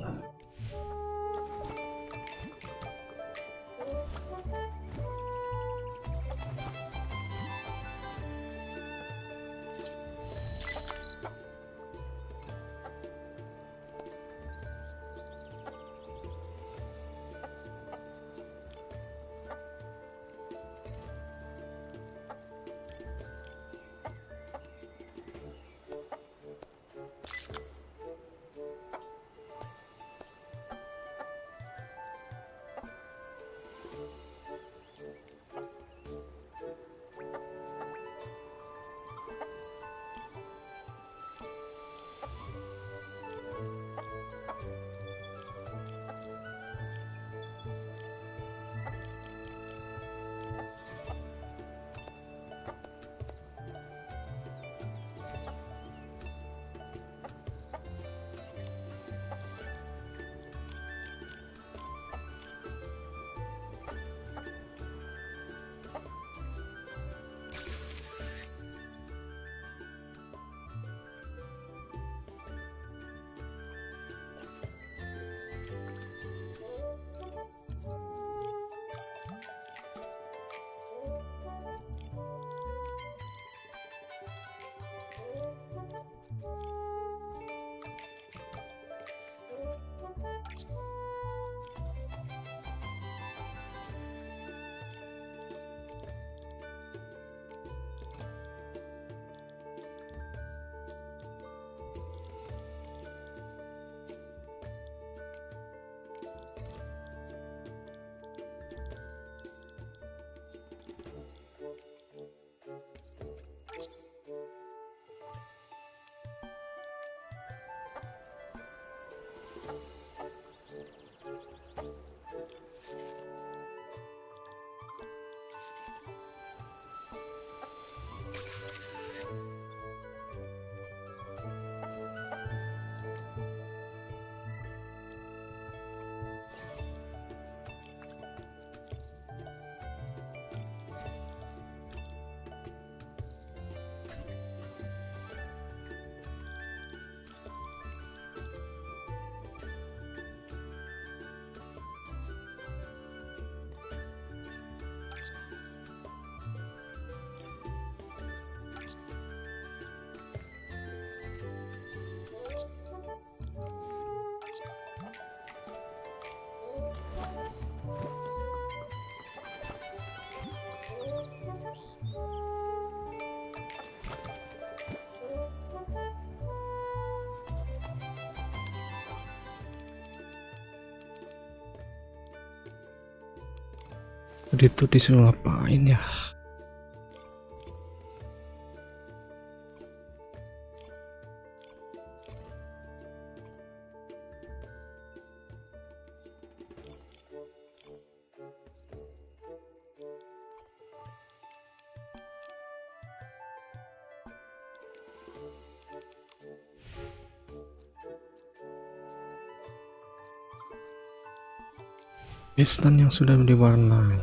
Tadi tuh disuruh ngapain ya? Instan yang sudah diwarnai.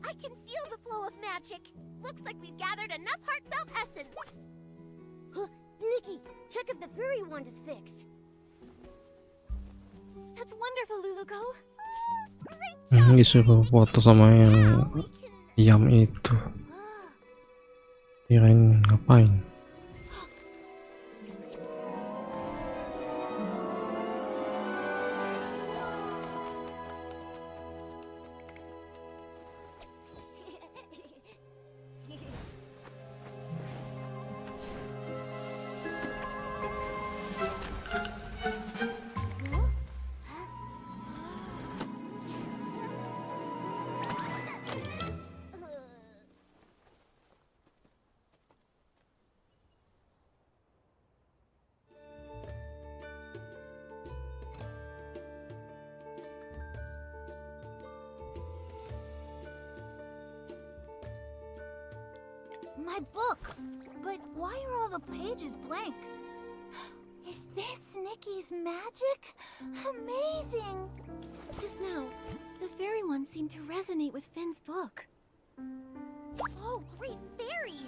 I can feel the flow of magic. Looks like we've gathered enough heartfelt essence. Nikki, check if the fairy wand is fixed. That's wonderful, Luluko. Disuruh foto sama yang diam itu. Kirain ngapain? My book! But why are all the pages blank? Is this Nikki's magic? Amazing! Just now, the fairy one seemed to resonate with Finn's book. Oh, great fairy!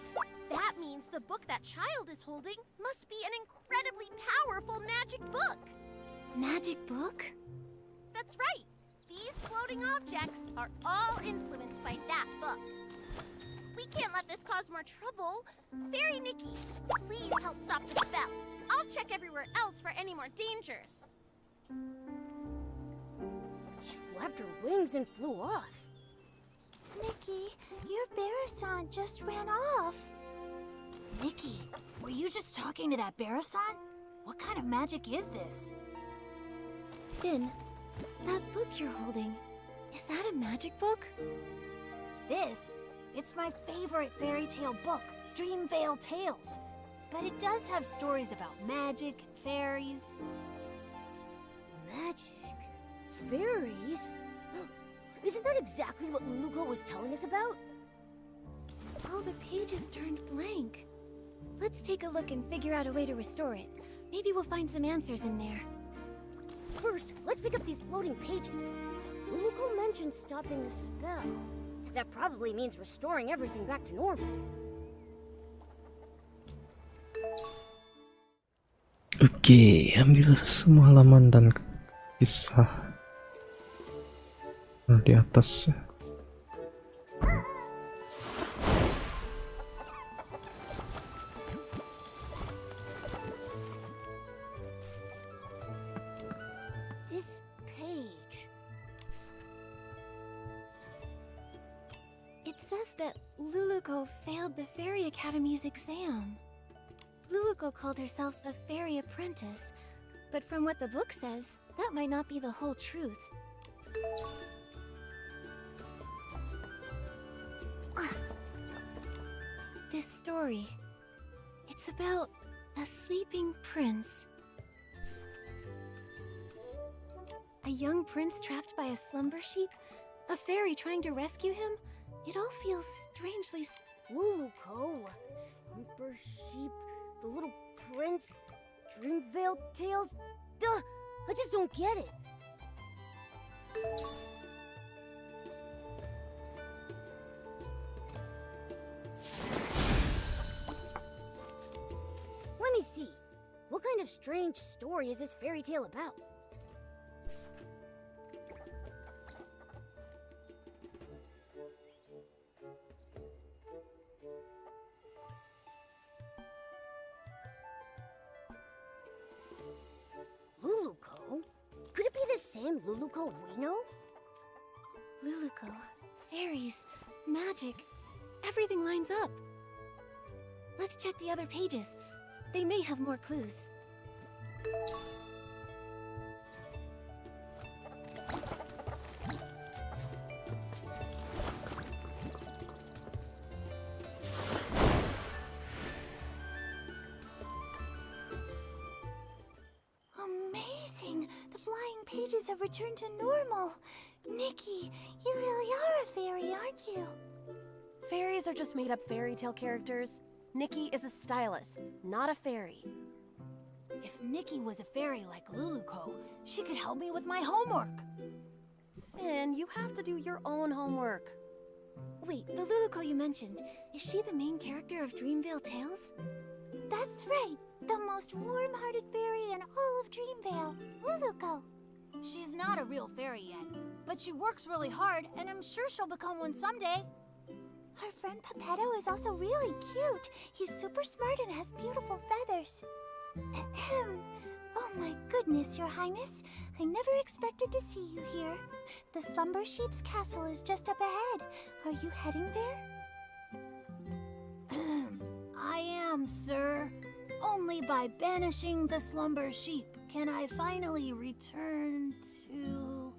That means the book that child is holding must be an incredibly powerful magic book! Magic book? That's right! These floating objects are all influenced by that book. We can't let this cause more trouble. Fairy Nikki, please help stop the spell. I'll check everywhere else for any more dangers. She flapped her wings and flew off. Nikki, your Barasant just ran off. Nikki, were you just talking to that Barasant? What kind of magic is this? Finn, that book you're holding, is that a magic book? This? It's my favorite fairy tale book, Dreamvale Tales. But it does have stories about magic and fairies. Magic? Fairies? Isn't that exactly what Luluko was telling us about? All the pages turned blank. Let's take a look and figure out a way to restore it. Maybe we'll find some answers in there. First, let's pick up these floating pages. Luluko mentioned stopping the spell. That probably means restoring everything back to normal. Oke, ambil semua halaman dan kisah di atas. This page. It says that Luluko failed the Fairy Academy's exam. Luluko called herself a fairy apprentice, but from what the book says, that might not be the whole truth. This story, it's about a sleeping prince. A young prince trapped by a slumber sheep, a fairy trying to rescue him. It all feels strangely... Luluko, Slumber Sheep, the Little Prince, Dreamvale Tales. Duh! I just don't get it. Let me see. What kind of strange story is this fairy tale about? Luluko? Could it be the same Luluko we know? Luluko, fairies, magic, everything lines up. Let's check the other pages. They may have more clues. Amazing! The flying pages have returned to normal. Nikki, you really are a fairy, aren't you? Fairies are just made-up fairy tale characters. Nikki is a stylist, not a fairy. If Nikki was a fairy like Luluko, she could help me with my homework. Finn, you have to do your own homework. Wait, the Luluco you mentioned, is she the main character of Dreamvale Tales? That's right. The most warm-hearted fairy in all of Dreamvale, Luluco. She's not a real fairy yet, but she works really hard, and I'm sure she'll become one someday. Her friend Pepetto is also really cute. He's super smart and has beautiful feathers. Oh my goodness, Your Highness. I never expected to see you here. The Slumber Sheep's castle is just up ahead. Are you heading there? I am, sir. Only by banishing the Slumber Sheep can I finally return to...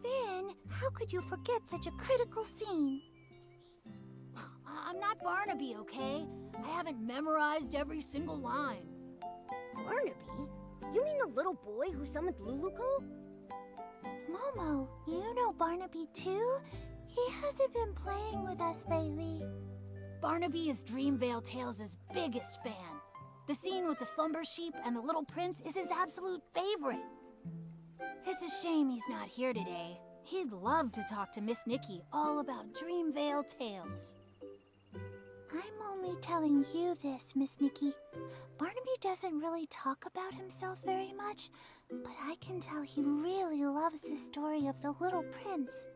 Finn, how could you forget such a critical scene? I'm not Barnaby, okay? I haven't memorized every single line. Barnaby? You mean the little boy who summoned Luluco? Momo, you know Barnaby too? He hasn't been playing with us lately. Barnaby is Dreamvale Tales' biggest fan. The scene with the Slumber Sheep and the Little Prince is his absolute favorite. It's a shame he's not here today. He'd love to talk to Miss Nikki all about Dreamvale Tales. I'm only telling you this, Miss Nikki. Barnaby doesn't really talk about himself very much, but I can tell he really loves the story of the Little Prince.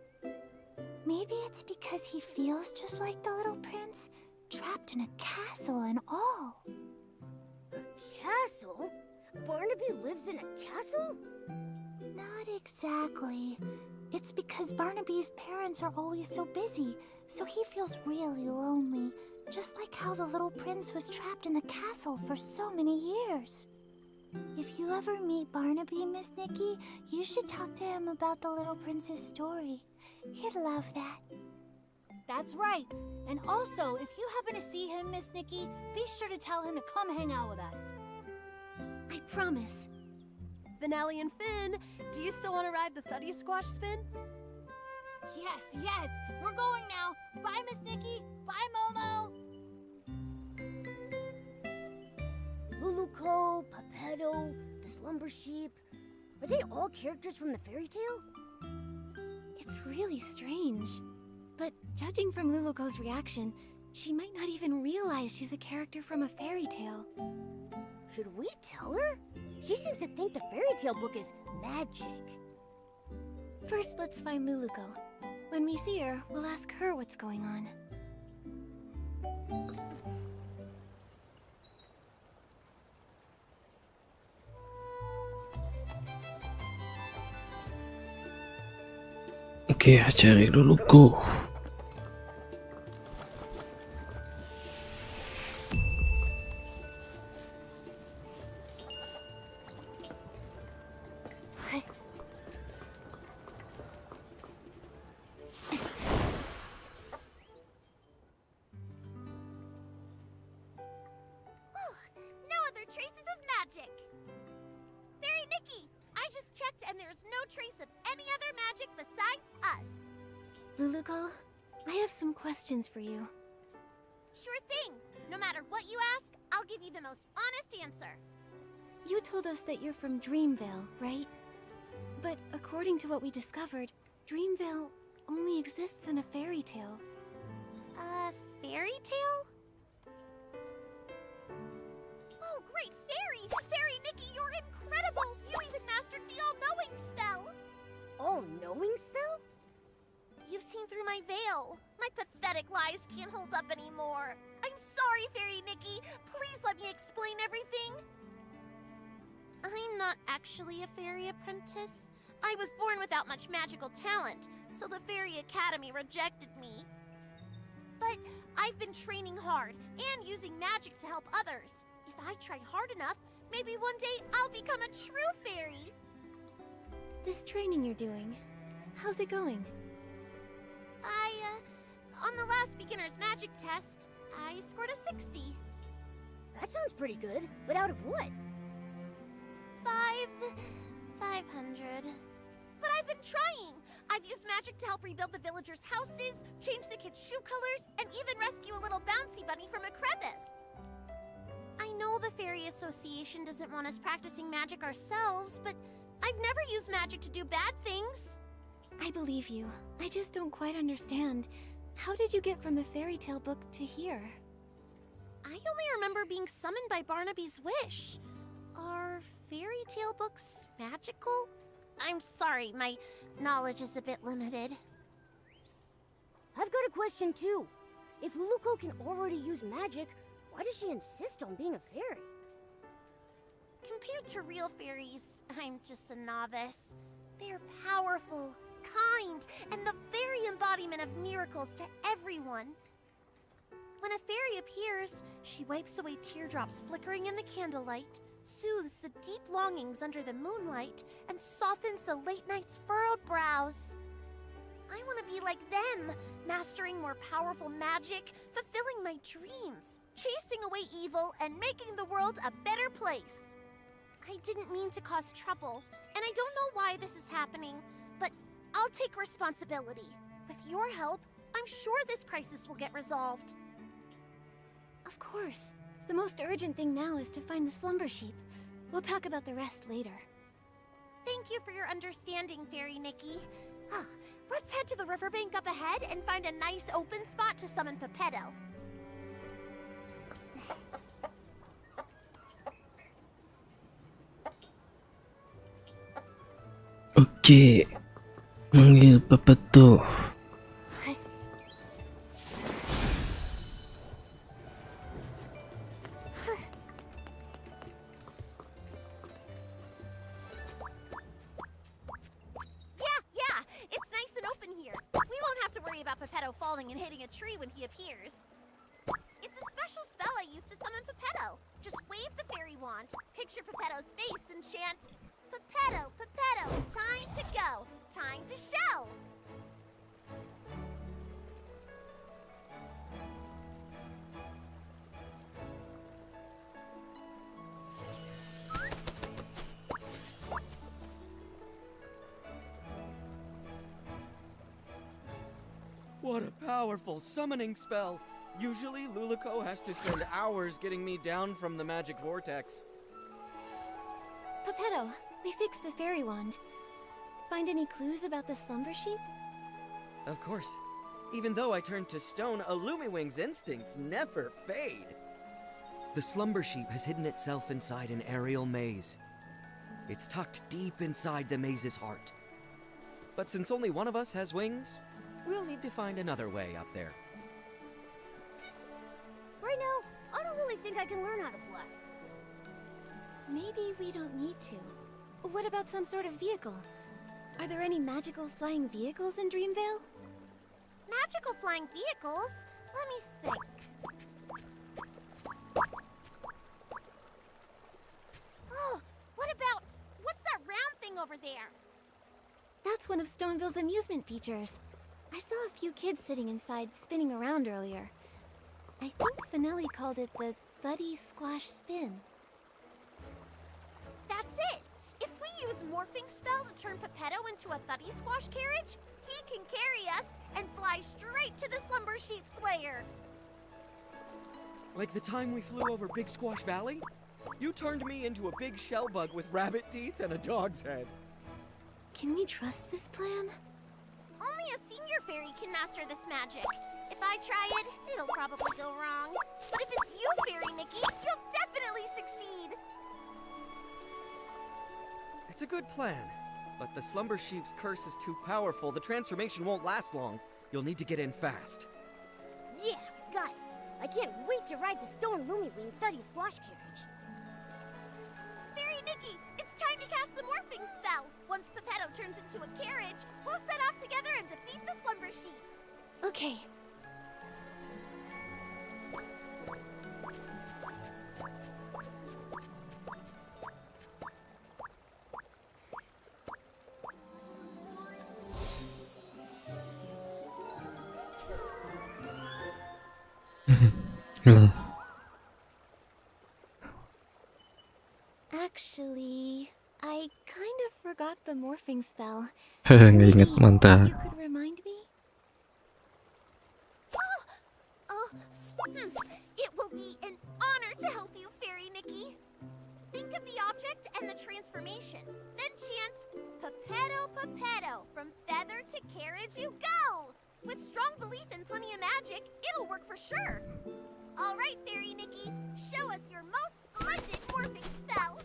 Maybe it's because he feels just like the Little Prince, trapped in a castle and all. A castle? Barnaby lives in a castle? Not exactly. It's because Barnaby's parents are always so busy, so he feels really lonely, just like how the Little Prince was trapped in the castle for so many years. If you ever meet Barnaby, Miss Nikki, you should talk to him about the Little Prince's story. He'd love that. That's right. And also, if you happen to see him, Miss Nikki, be sure to tell him to come hang out with us. I promise. Finale and Finn, do you still want to ride the Thuddy Squash spin? Yes, we're going now. Bye, Miss Nikki. Bye, Momo. Luluco, Pepetto, the Slumber Sheep. Are they all characters from the fairy tale? It's really strange. But judging from Luluco's reaction, she might not even realize she's a character from a fairy tale. Should we tell her? She seems to think the fairy tale book is magic. First, let's find Luluco. When we see her, we'll ask her what's going on. Oke, cari Luluco. No other traces of magic. Fairy Nikki, I just checked and there's no trace of any other magic besides us. Luluco, I have some questions for you. Sure thing. No matter what you ask, I'll give you the most honest answer. You told us that you're from Dreamvale, right? But according to what we discovered, Dreamvale only exists in a fairy tale. A fairy tale? Oh, great fairy! Fairy Nikki, you're incredible! You even mastered the all-knowing spell! All-knowing spell? You've seen through my veil. My pathetic lies can't hold up anymore. I'm sorry, Fairy Nikki. Please let me explain everything. I'm not actually a fairy apprentice. I was born without much magical talent, so the Fairy Academy rejected me. But I've been training hard and using magic to help others. If I try hard enough, maybe one day I'll become a true fairy. This training you're doing, how's it going? On the last beginner's magic test, I scored a 60. That sounds pretty good, but out of what? 500. But I've been trying. I've used magic to help rebuild the villagers' houses, change the kids' shoe colors, and even rescue a little bouncy bunny from a crevice. I know the Fairy Association doesn't want us practicing magic ourselves, but I've never used magic to do bad things. I believe you. I just don't quite understand. How did you get from the fairy tale book to here? I only remember being summoned by Barnaby's wish. Are fairy tale books magical? I'm sorry, my knowledge is a bit limited. I've got a question too. If Luluko can already use magic, why does she insist on being a fairy? Compared to real fairies, I'm just a novice. They're powerful, kind, and the very embodiment of miracles to everyone. When a fairy appears, she wipes away teardrops flickering in the candlelight, soothes the deep longings under the moonlight, and softens the late night's furrowed brows. I want to be like them, mastering more powerful magic, fulfilling my dreams, chasing away evil, and making the world a better place. I didn't mean to cause trouble, and I don't know why this is happening, but I'll take responsibility. With your help, I'm sure this crisis will get resolved. Of course. The most urgent thing now is to find the slumber sheep. We'll talk about the rest later. Thank you for your understanding, Fairy Nikki. Let's head to the riverbank up ahead and find a nice open spot to summon Pepetto. Oke, manggil Pepetto. Yeah, it's nice and open here. We won't have to worry about Pepetto falling and hitting a tree when he appears. It's a special spell I use to summon Pepetto. Just wave the fairy wand, picture Pepetto's face, and chant, Pepetto, Pepetto, time to go, time to show! What a powerful summoning spell! Usually, Luluko has to spend hours getting me down from the magic vortex. Pepetto, we fixed the fairy wand. Find any clues about the slumber sheep? Of course. Even though I turned to stone, a Lumiwing's instincts never fade. The slumber sheep has hidden itself inside an aerial maze. It's tucked deep inside the maze's heart. But since only one of us has wings, we'll need to find another way up there. Right now, I don't really think I can learn how to fly. Maybe we don't need to. What about some sort of vehicle? Are there any magical flying vehicles in Dreamvale? Magical flying vehicles? Let me think. Oh, what's that round thing over there? That's one of Stoneville's amusement features. I saw a few kids sitting inside spinning around earlier. I think Finelli called it the Thuddy Squash Spin. That's it! If we use Morphing Spell to turn Pepetto into a Thuddy Squash carriage, he can carry us and fly straight to the Slumber Sheep's lair. Like the time we flew over Big Squash Valley? You turned me into a big shell bug with rabbit teeth and a dog's head. Can we trust this plan? Only a senior fairy can master this magic. If I try it, it'll probably go wrong. But if it's you, Fairy Nikki, you'll definitely succeed! It's a good plan, but the Slumber Sheep's curse is too powerful. The transformation won't last long. You'll need to get in fast. Yeah, got it. I can't wait to ride the Stone Lumiwing Thuddy Squash carriage. Fairy Nikki, it's time to cast the Morphing Spell! Once Pepetto turns into a carriage, we'll set off together and defeat the Slumber Sheep! Okay. Actually, I kind of forgot the morphing spell. Nggak inget, mantap. You could remind me? It will be an honor to help you, Fairy Nikki. Think of the object and the transformation. Then chant, Pepetto, from feather to carriage you go! With strong belief and plenty of magic, it'll work for sure. All right, Fairy Nikki, show us your most splendid morphing spell.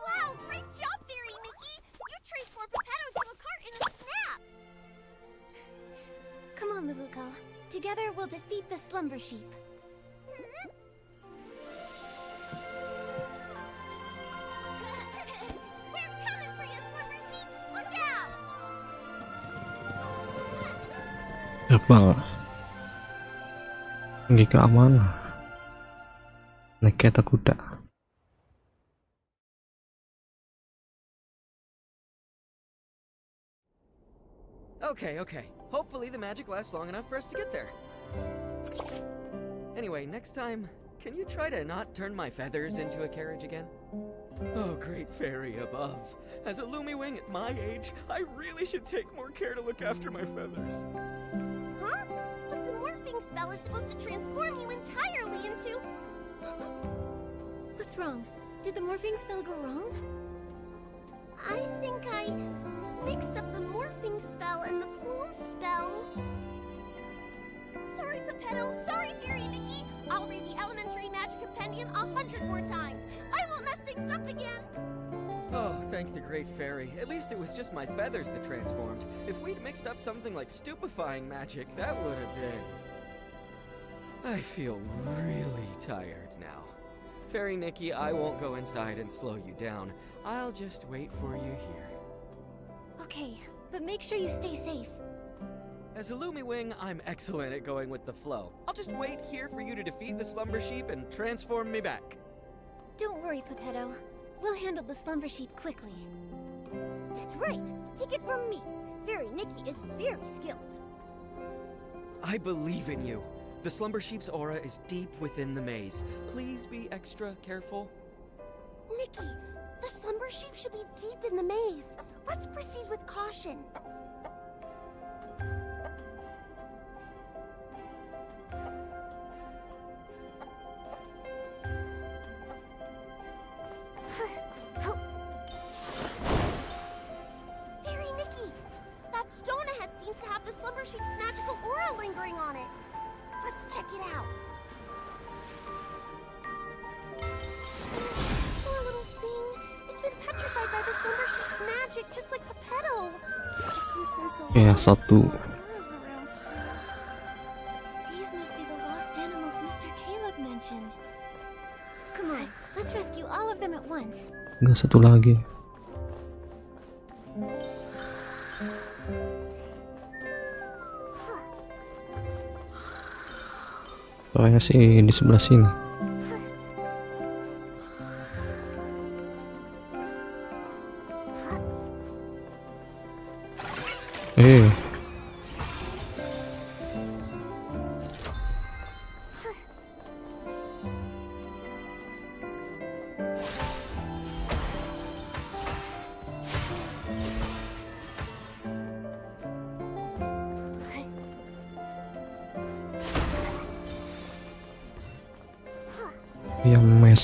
Wow, great job, Fairy Nikki! You transformed Pepetto to a cart in a snap! Come on, Luluko. Together we'll defeat the slumber sheep. We're coming for you, slumber sheep! Look out! Apa? Pergi ke mana? Naik kereta kuda. Okay. Hopefully the magic lasts long enough for us to get there. Anyway, next time, can you try to not turn my feathers into a carriage again? Oh, great fairy above. As a Lumiwing at my age, I really should take more care to look after my feathers. Huh? But the morphing spell is supposed to transform you entirely into... What's wrong? Did the morphing spell go wrong? I think I mixed up the morphing spell and the plume spell. Sorry, Pepetto. Sorry, Fairy Nikki. I'll read the Elementary Magic Compendium 100 more times. I won't mess things up again. Oh, thank the great fairy. At least it was just my feathers that transformed. If we'd mixed up something like stupefying magic, that would have been... I feel really tired now. Fairy Nikki, I won't go inside and slow you down. I'll just wait for you here. Okay, but make sure you stay safe. As a Lumiwing, I'm excellent at going with the flow. I'll just wait here for you to defeat the slumber sheep and transform me back. Don't worry, Pepetto. We'll handle the slumber sheep quickly. That's right. Take it from me. Fairy Nikki is very skilled. I believe in you. The slumber sheep's aura is deep within the maze. Please be extra careful. Nikki, the slumber sheep should be deep in the maze. Let's proceed with caution. Fairy Nikki, that stone ahead seems to have the slumber sheep's magical aura lingering on it. Let's check it out. Poor little thing. It's been petrified by the slumber sheep's magic, just like Pepetto. Ya, satu. These must be the lost animals Mr. Caleb mentioned. Come on, let's rescue all of them at once. Enggak, satu lagi. Soalnya sih di sebelah sini. Yang mes.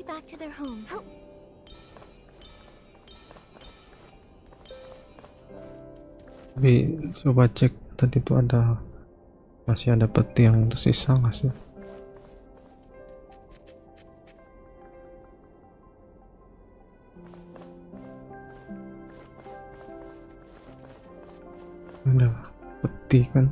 safely back to their homes. Tapi coba cek tadi tuh masih ada peti yang tersisa nggak sih? Ada peti kan?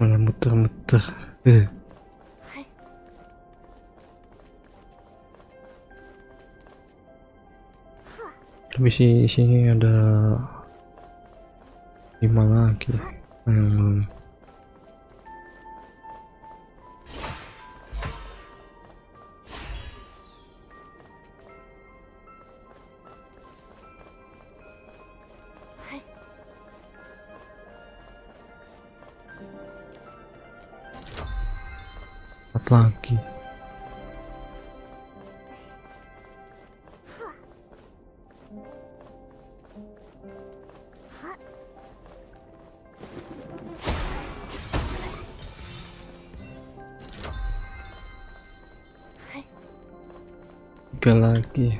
Malah muter-muter. Tapi sini ada 5 lagi yang belum. Lagi tiga lagi.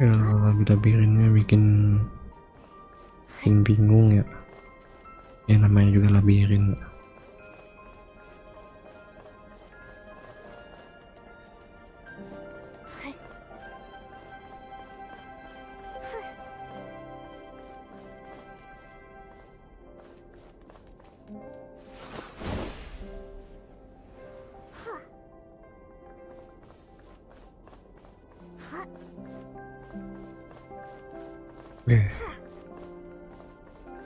Ya, labirinnya bikin bingung ya. Ya namanya juga labirin.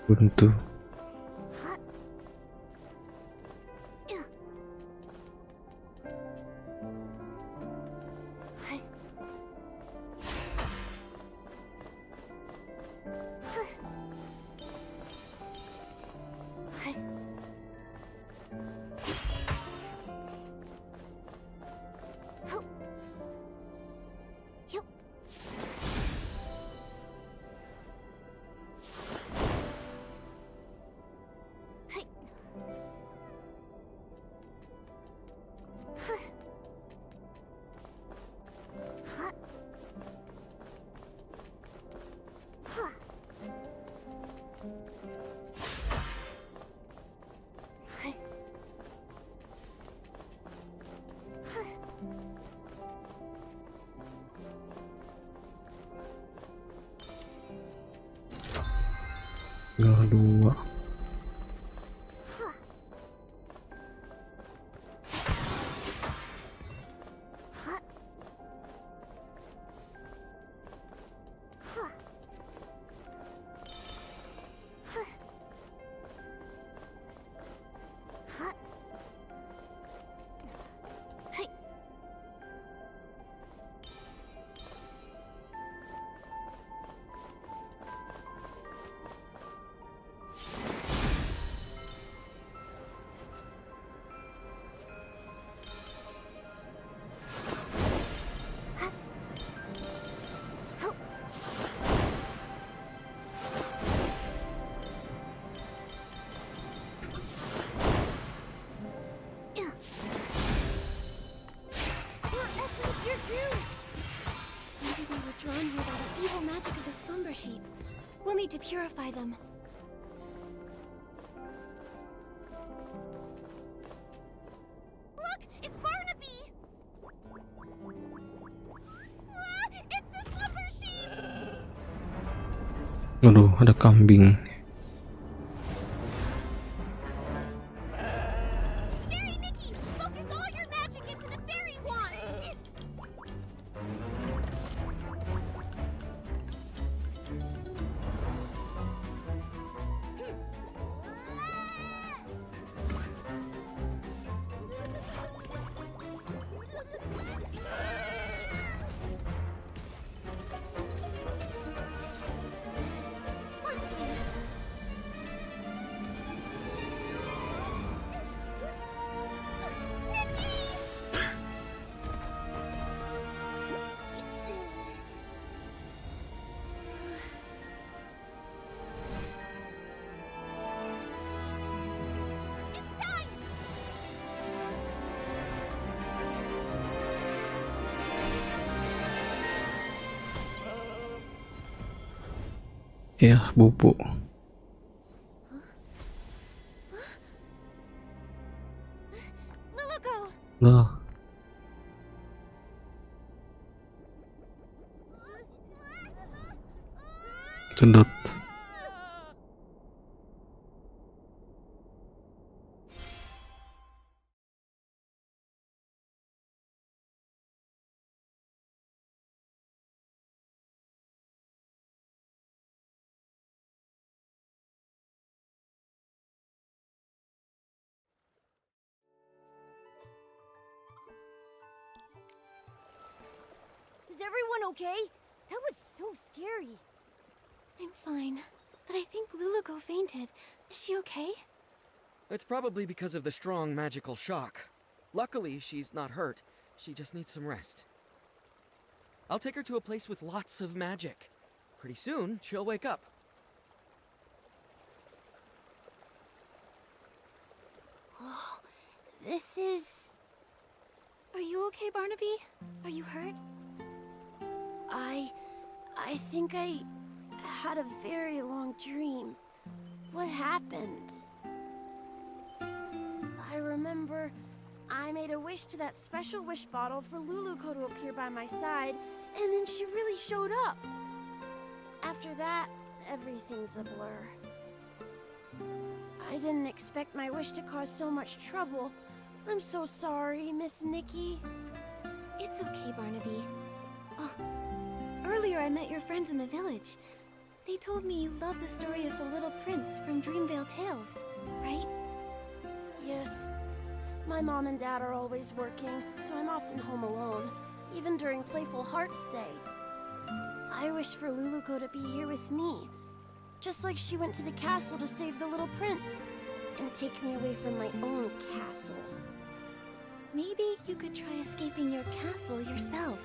Buntu. Tinggal 2. Maybe they were drawn here by the evil magic of the slumber sheep. We'll need to purify them. Look, it's Barnaby! It's the slumber sheep! Aduh, ada kambing. Fairy Nikki, focus all your magic into the fairy wand! Ya, bubuk. Luluko! Lah. Sedot. Is everyone okay? That was so scary. I'm fine, but I think Luluko fainted. Is she okay? It's probably because of the strong magical shock. Luckily, she's not hurt. She just needs some rest. I'll take her to a place with lots of magic. Pretty soon, she'll wake up. Oh, this is... Are you okay, Barnaby? Are you hurt? I think I had a very long dream. What happened? I remember I made a wish to that special wish bottle for Luluko to appear by my side, and then she really showed up. After that, everything's a blur. I didn't expect my wish to cause so much trouble. I'm so sorry, Miss Nikki. It's okay, Barnaby. Oh, earlier I met your friends in the village. They told me you love the story of the little prince from Dreamvale Tales, right? Yes. My mom and dad are always working, so I'm often home alone, even during Playful Hearts Day. I wish for Luluko to be here with me, just like she went to the castle to save the little prince, and take me away from my own castle. Maybe you could try escaping your castle yourself.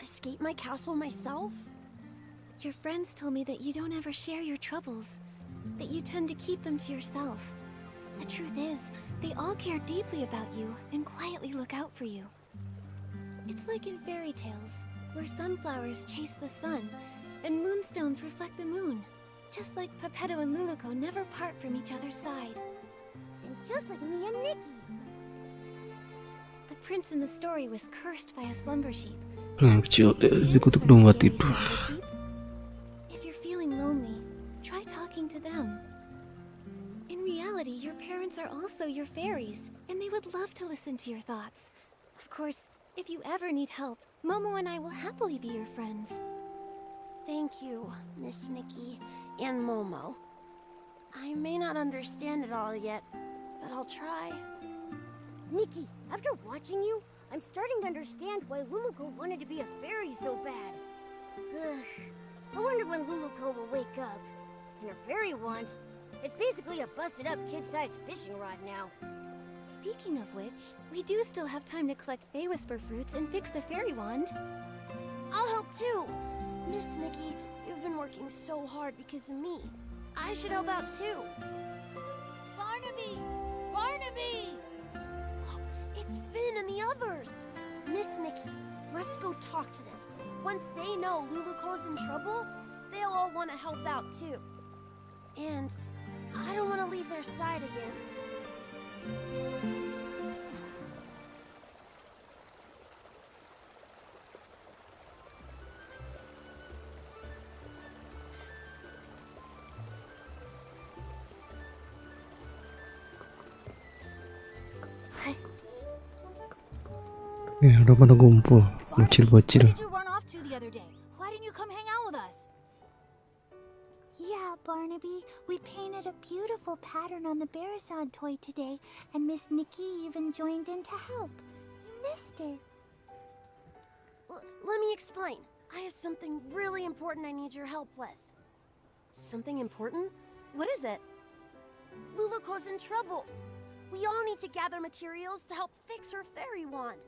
Escape my castle myself? Your friends told me that you don't ever share your troubles, that you tend to keep them to yourself. The truth is, they all care deeply about you and quietly look out for you. It's like in fairy tales, where sunflowers chase the sun, and moonstones reflect the moon. Just like Pepetto and Luluko never part from each other's side. And just like me and Nikki. The prince in the story was cursed by a slumber sheep. Yang kecil deh, dikutuk domba tidur. If you're feeling lonely, try talking to them. your fairies, and they would love to listen to your thoughts. Of course, if you ever need help, Momo and I will happily be your friends. Thank you, Miss Nikki and Momo. I may not understand it all yet, but I'll try. Nikki, after watching you, I'm starting to understand why Luluko wanted to be a fairy so bad. Ugh. I wonder when Luluko will wake up. And her fairy wand, it's basically a busted-up kid-sized fishing rod now. Speaking of which, we do still have time to collect Fey Whisper fruits and fix the fairy wand. I'll help too. Miss Nikki, you've been working so hard because of me. I should help out too. Barnaby! Barnaby! It's Finn and the others. Miss Nikki, let's go talk to them. Once they know Luluko's in trouble, they'll all want to help out too. And I don't want to leave their side again. Udah pada kumpul, bocil-bocil. Where did you run off to the other day? Why didn't you come hang out with us? Yeah, Barnaby, we painted a beautiful pattern on the Bearazon toy today, and Miss Nikki even joined in to help. You missed it. Let me explain. I have something really important I need your help with. Something important? What is it? Luluko's in trouble. We all need to gather materials to help fix her fairy wand.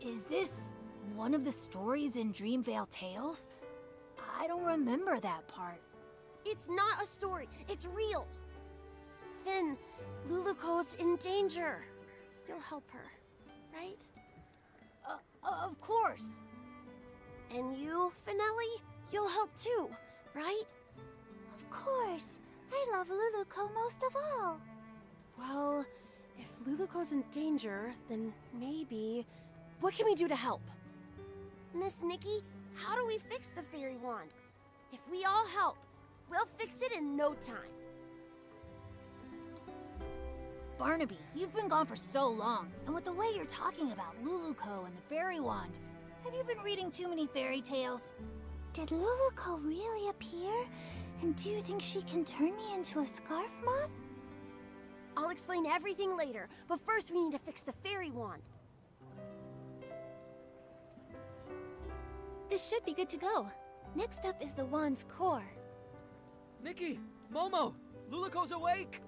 Is this one of the stories in Dreamvale Tales? I don't remember that part. It's not a story, it's real. Finn, Luluko's in danger. You'll help her, right? Of course. And you, Finelli, you'll help too, right? Of course. I love Luluko most of all. Well, if Luluko's in danger, then maybe... What can we do to help? Miss Nikki, how do we fix the fairy wand? If we all help, we'll fix it in no time. Barnaby, you've been gone for so long, and with the way you're talking about Luluko and the fairy wand, have you been reading too many fairy tales? Did Luluko really appear? And do you think she can turn me into a scarf moth? I'll explain everything later, but first we need to fix the fairy wand. This should be good to go. Next up is the wand's core. Nikki! Momo! Luluko's awake!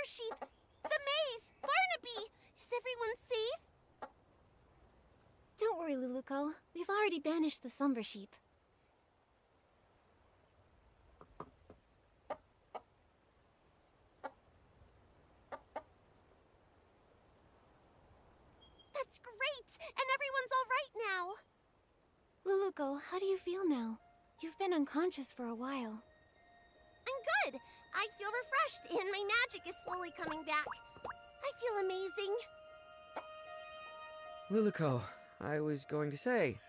Sheep! The maze! Barnaby! Is everyone safe? Don't worry, Luluko. We've already banished the slumber sheep. That's great! And everyone's all right now! Luluko, how do you feel now? You've been unconscious for a while. I'm good! I feel refreshed, and my magic is slowly coming back. I feel amazing. Luluko, I was going to say,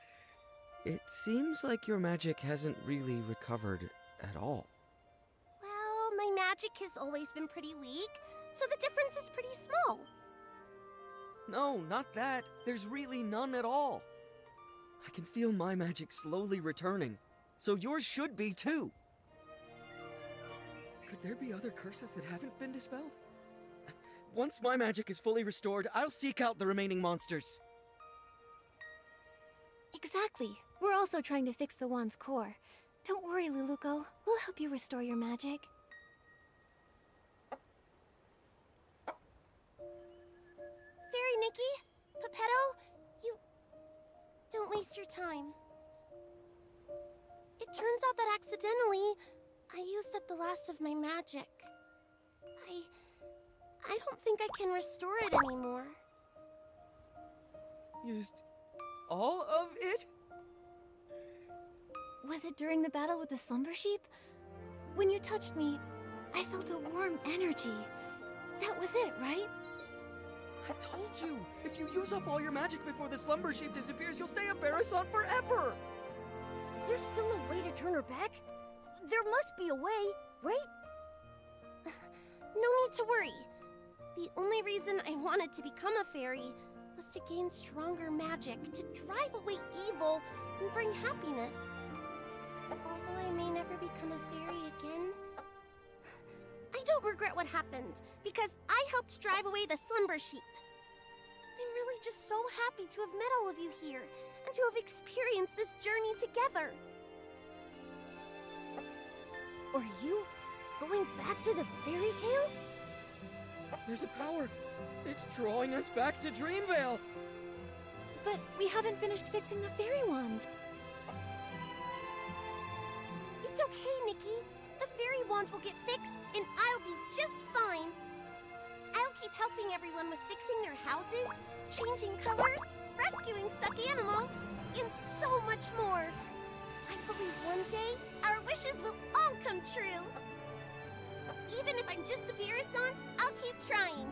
it seems like your magic hasn't really recovered at all. Well, my magic has always been pretty weak, so the difference is pretty small. No, not that. There's really none at all. I can feel my magic slowly returning, so yours should be too. Could there be other curses that haven't been dispelled? Once my magic is fully restored, I'll seek out the remaining monsters. Exactly. We're also trying to fix the wand's core. Don't worry, Luluko. We'll help you restore your magic. Fairy Nikki, Pepetto, you... Don't waste your time. It turns out that accidentally, I used up the last of my magic. I don't think I can restore it anymore. Used all of it? Was it during the battle with the slumber sheep? When you touched me, I felt a warm energy. That was it, right? I told you, if you use up all your magic before the slumber sheep disappears, you'll stay a Barasant forever! Is there still a way to turn her back? There must be a way, right? No need to worry. The only reason I wanted to become a fairy was to gain stronger magic, to drive away evil and bring happiness. Although I may never become a fairy again, I don't regret what happened, because I helped drive away the slumber sheep. I'm really just so happy to have met all of you here, and to have experienced this journey together. Are you going back to the fairy tale? There's a power. It's drawing us back to Dreamvale. But we haven't finished fixing the fairy wand. It's okay, Nikki. The fairy wand will get fixed, and I'll be just fine. I'll keep helping everyone with fixing their houses, changing colors, rescuing stuck animals, and so much more. I believe one day, our wishes will all come true. Even if I'm just a Barasant, I'll keep trying.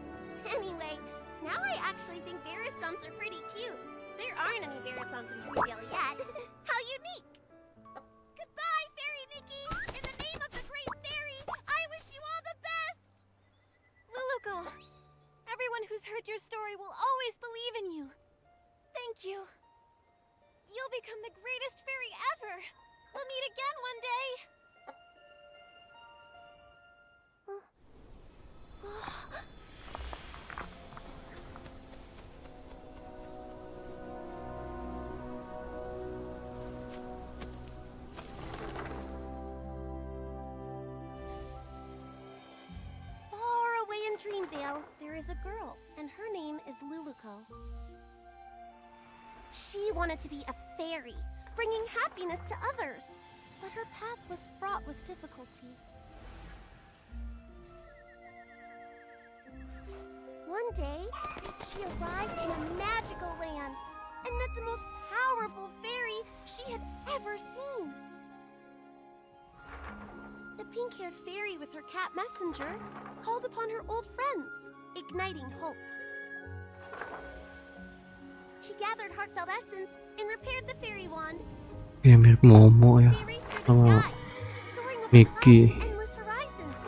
Anyway, now I actually think Barasants are pretty cute. There aren't any Barasants in Dreamvale yet. How unique! Goodbye, Fairy Nikki! In the name of the Great Fairy, I wish you all the best! Luluko, everyone who's heard your story will always believe in you. Thank you. You'll become the greatest fairy ever. We'll meet again one day. Far away in Dreamvale, there is a girl, and her name is Luluko. She wanted to be a fairy, bringing happiness to others, but her path was fraught with difficulty. One day, she arrived in a magical land and met the most powerful fairy she had ever seen. The pink-haired fairy with her cat messenger called upon her old friends, igniting hope. She gathered heartfelt essence and repaired the fairy wand. Ya mirip Momo ya They raced through the sama skies, soaring over Nikki. clouds and endless horizons.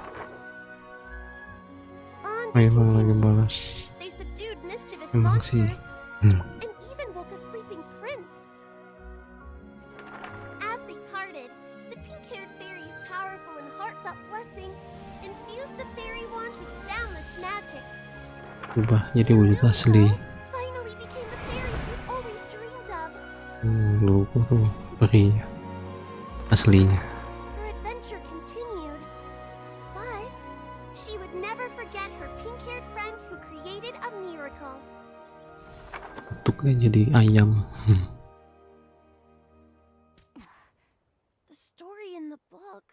On Oh, they emang lagi continued. balas. They subdued mischievous Emang sih. monsters and even woke a sleeping prince. As they parted, the pink-haired fairy's powerful and heartfelt blessing infused the fairy wand with boundless magic. Berubah jadi wujud asli. Finally became the fairy she always dreamed of. Lupa tuh peri aslinya. Her adventure continued, but she would never forget her pink-haired friend who created a miracle. Bentuknya jadi ayam. The story in the book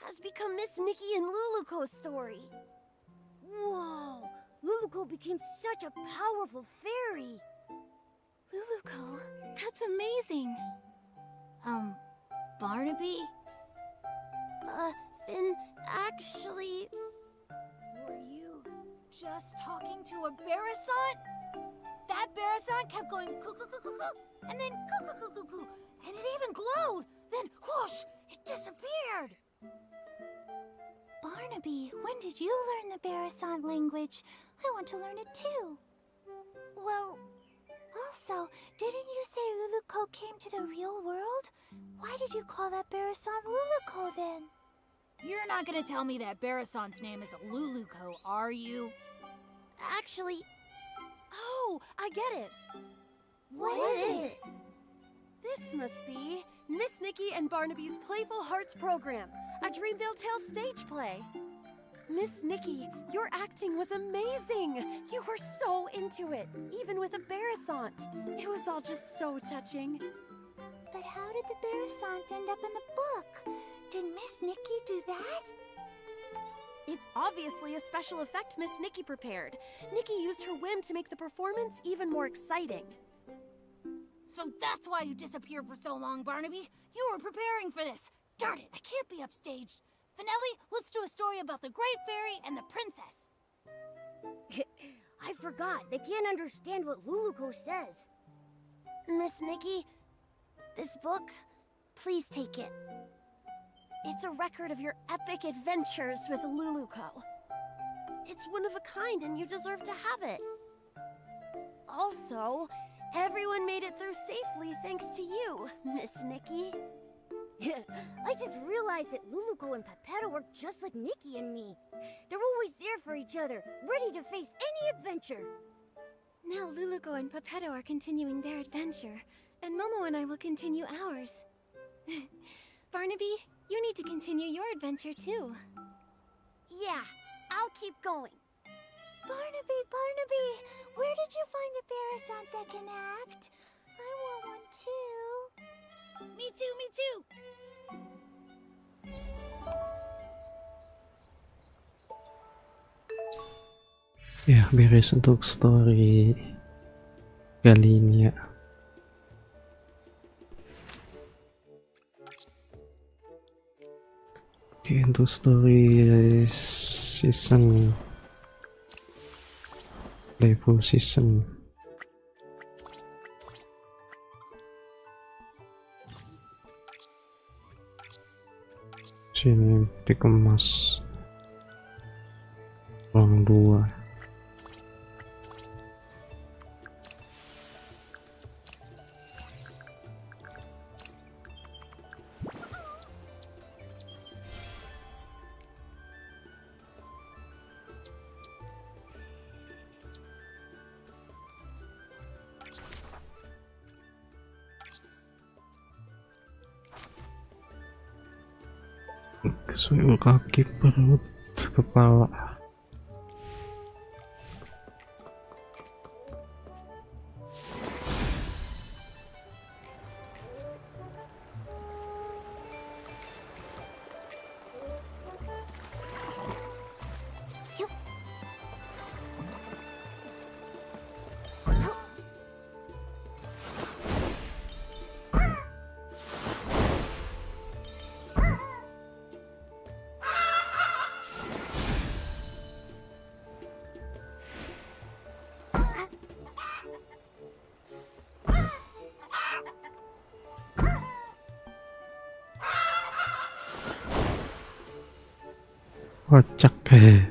has become Miss Nikki and Luluko's story. Whoa! Luluko became such a powerful fairy! Luluko, that's amazing. Barnaby? Finn, actually... Were you just talking to a Barasant? That Barasant kept going coo-coo-coo-coo-coo, and then coo-coo-coo-coo-coo, and it even glowed. Then whoosh, it disappeared. Barnaby, when did you learn the Barasant language? I want to learn it too. Well... Also, didn't you say Luluko came to the real world? Why did you call that Barasant Luluko then? You're not gonna tell me that Barasant's name is Luluko, are you? Actually... Oh, I get it. What is it? This must be Miss Nikki and Barnaby's Playful Hearts program, a Dreamville Tale stage play. Miss Nikki, your acting was amazing. You were so into it, even with a Barasant. It was all just so touching. But how did the Barasant end up in the book? Did Miss Nikki do that? It's obviously a special effect Miss Nikki prepared. Nikki used her whim to make the performance even more exciting. So that's why you disappeared for so long, Barnaby. You were preparing for this. Darn it, I can't be upstaged. Finelli, let's do a story about the Great Fairy and the Princess. I forgot. They can't understand what Luluko says. Miss Nikki, this book, please take it. It's a record of your epic adventures with Luluko. It's one of a kind and you deserve to have it. Also, everyone made it through safely thanks to you, Miss Nikki. I just realized that Luluko and Pepetto are just like Nikki and me. They're always there for each other, ready to face any adventure. Now Luluko and Pepetto are continuing their adventure, and Momo and I will continue ours. Barnaby, you need to continue your adventure too. Yeah, I'll keep going. Barnaby, where did you find a Barasant that can act? I want one too. Me too. Ya, beres untuk story kali ini ya. Oke, untuk story season Playful season sini dikemas ruang 2. Kesuai kaki, perut, kepala. Kocak kayak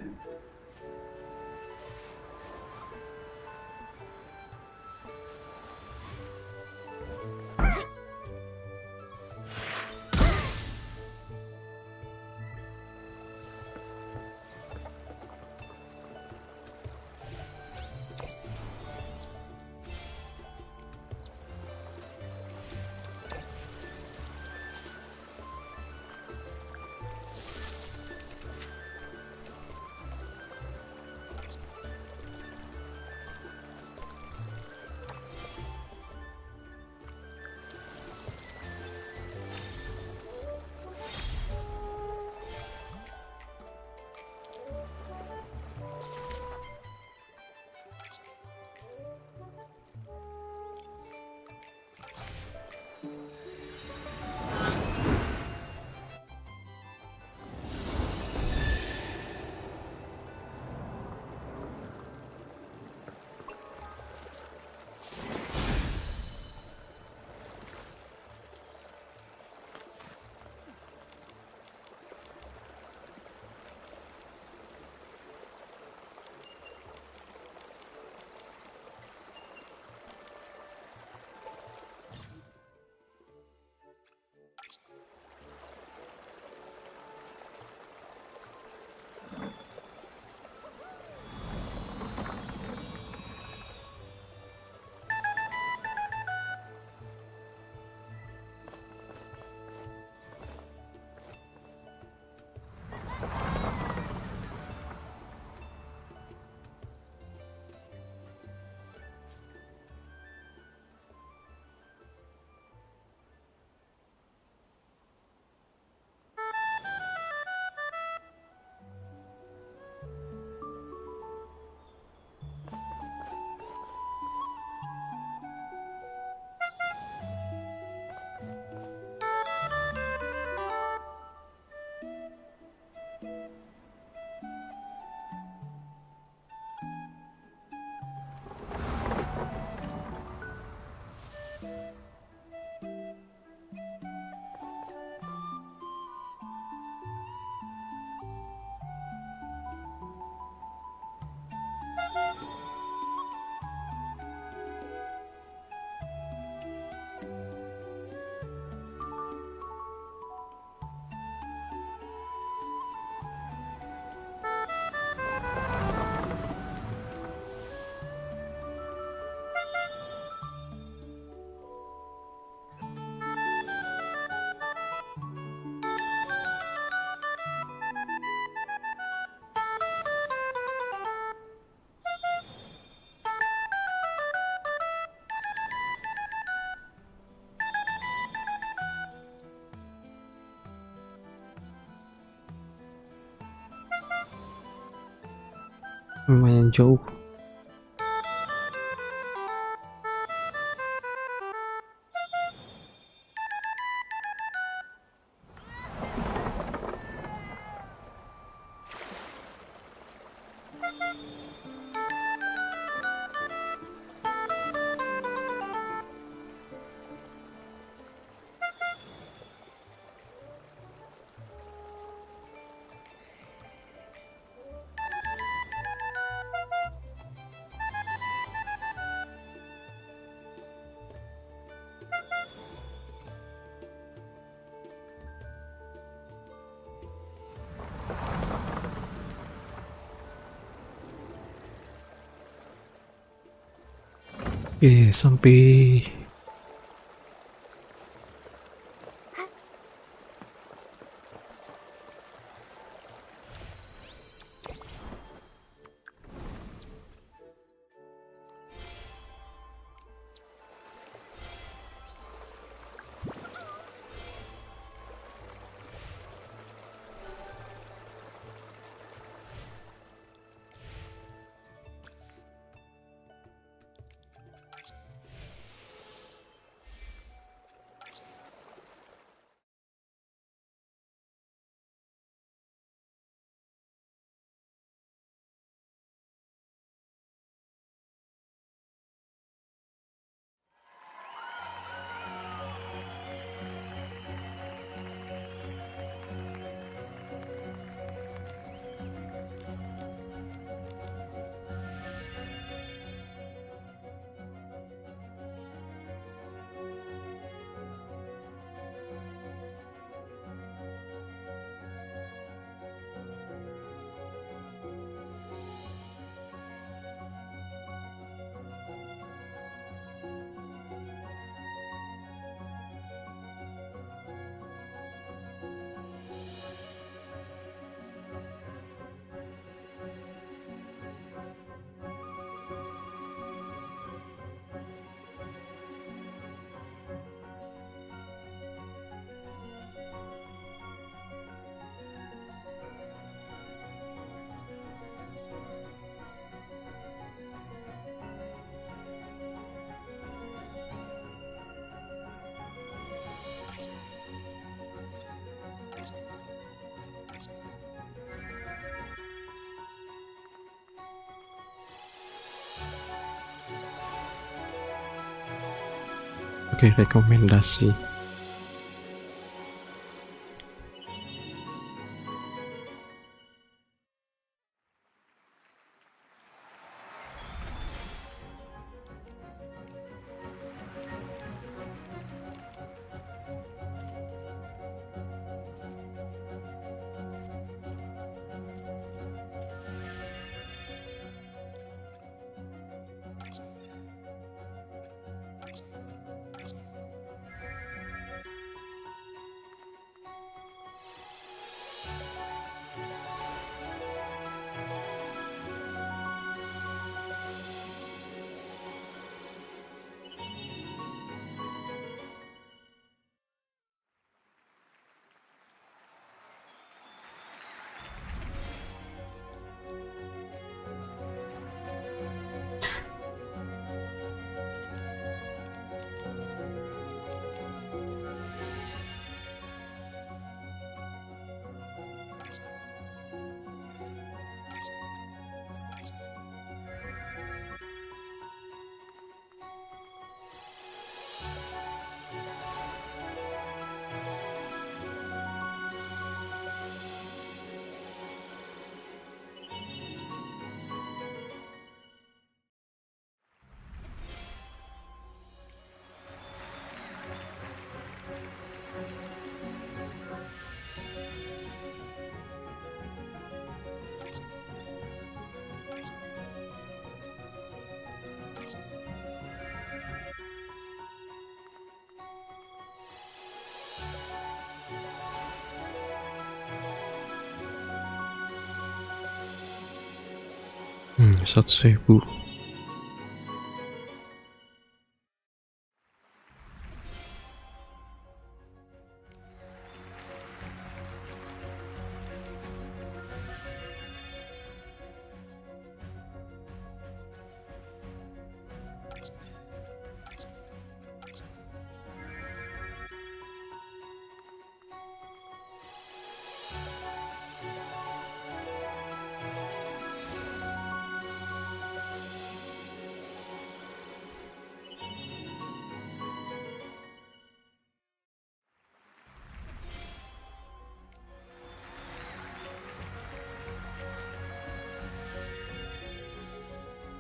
lumayan jauh. Oke, sampai. Oke, rekomendasi. Hmm, 100.000.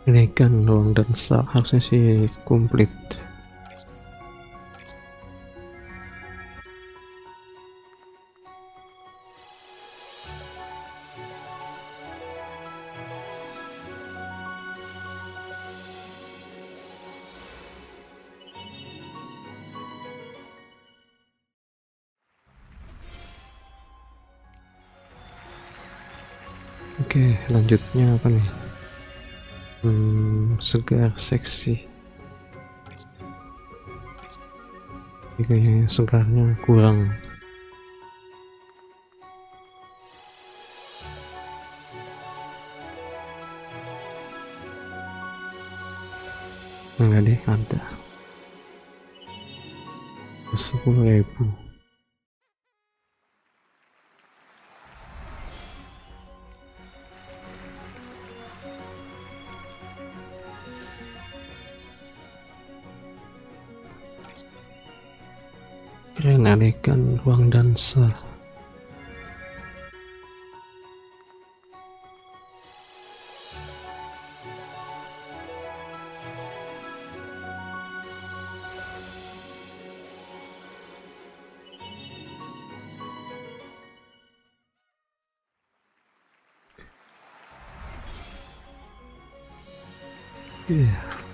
Ini kan ruang dansa harusnya sih komplit. Oke, lanjutnya apa nih? Segar seksi. Ini kayaknya segarnya kurang. Enggak deh, ada 10.000. Keren, adegan ruang dansa.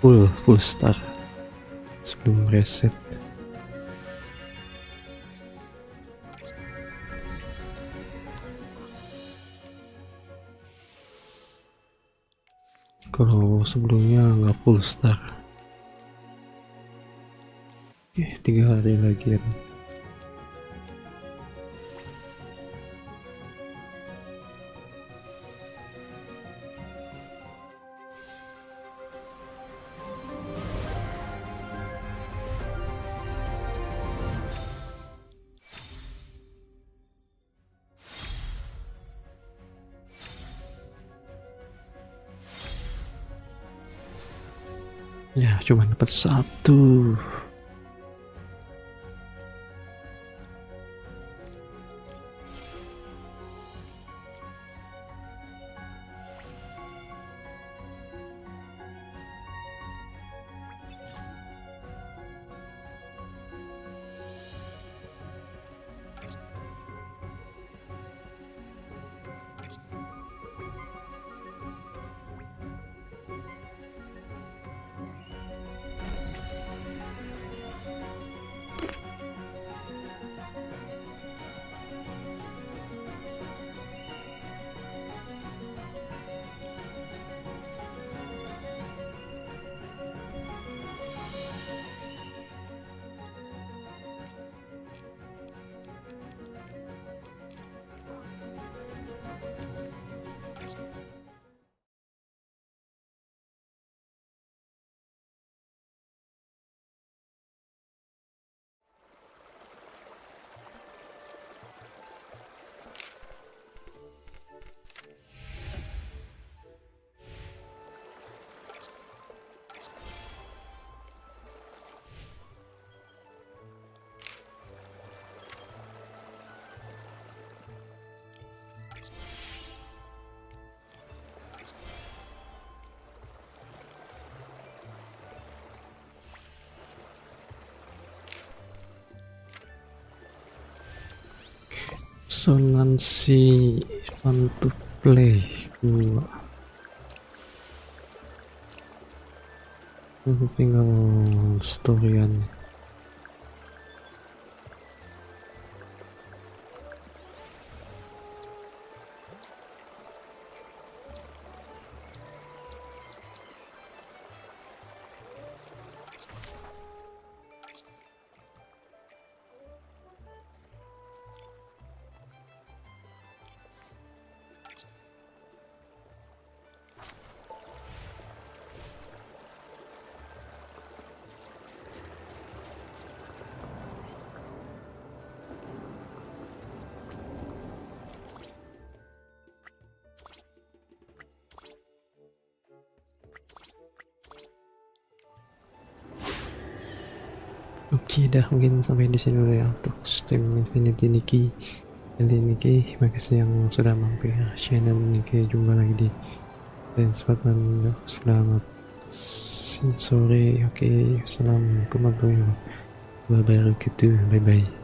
Full star sebelum reset. Kalau sebelumnya nggak full star. Oke, 3 hari lagi. Ya, cuma dapat 1. Sonansi fun to play 2. Aku tinggal storyan. Oke, dah mungkin sampai di sini dulu ya untuk stream Infinity Nikki. Jadi Nikke, makasih yang sudah mampir channel Nikke. Jumpa lagi di Selamat sore. Oke, assalamualaikum warahmatullahi wabarakatuh. Bye bye.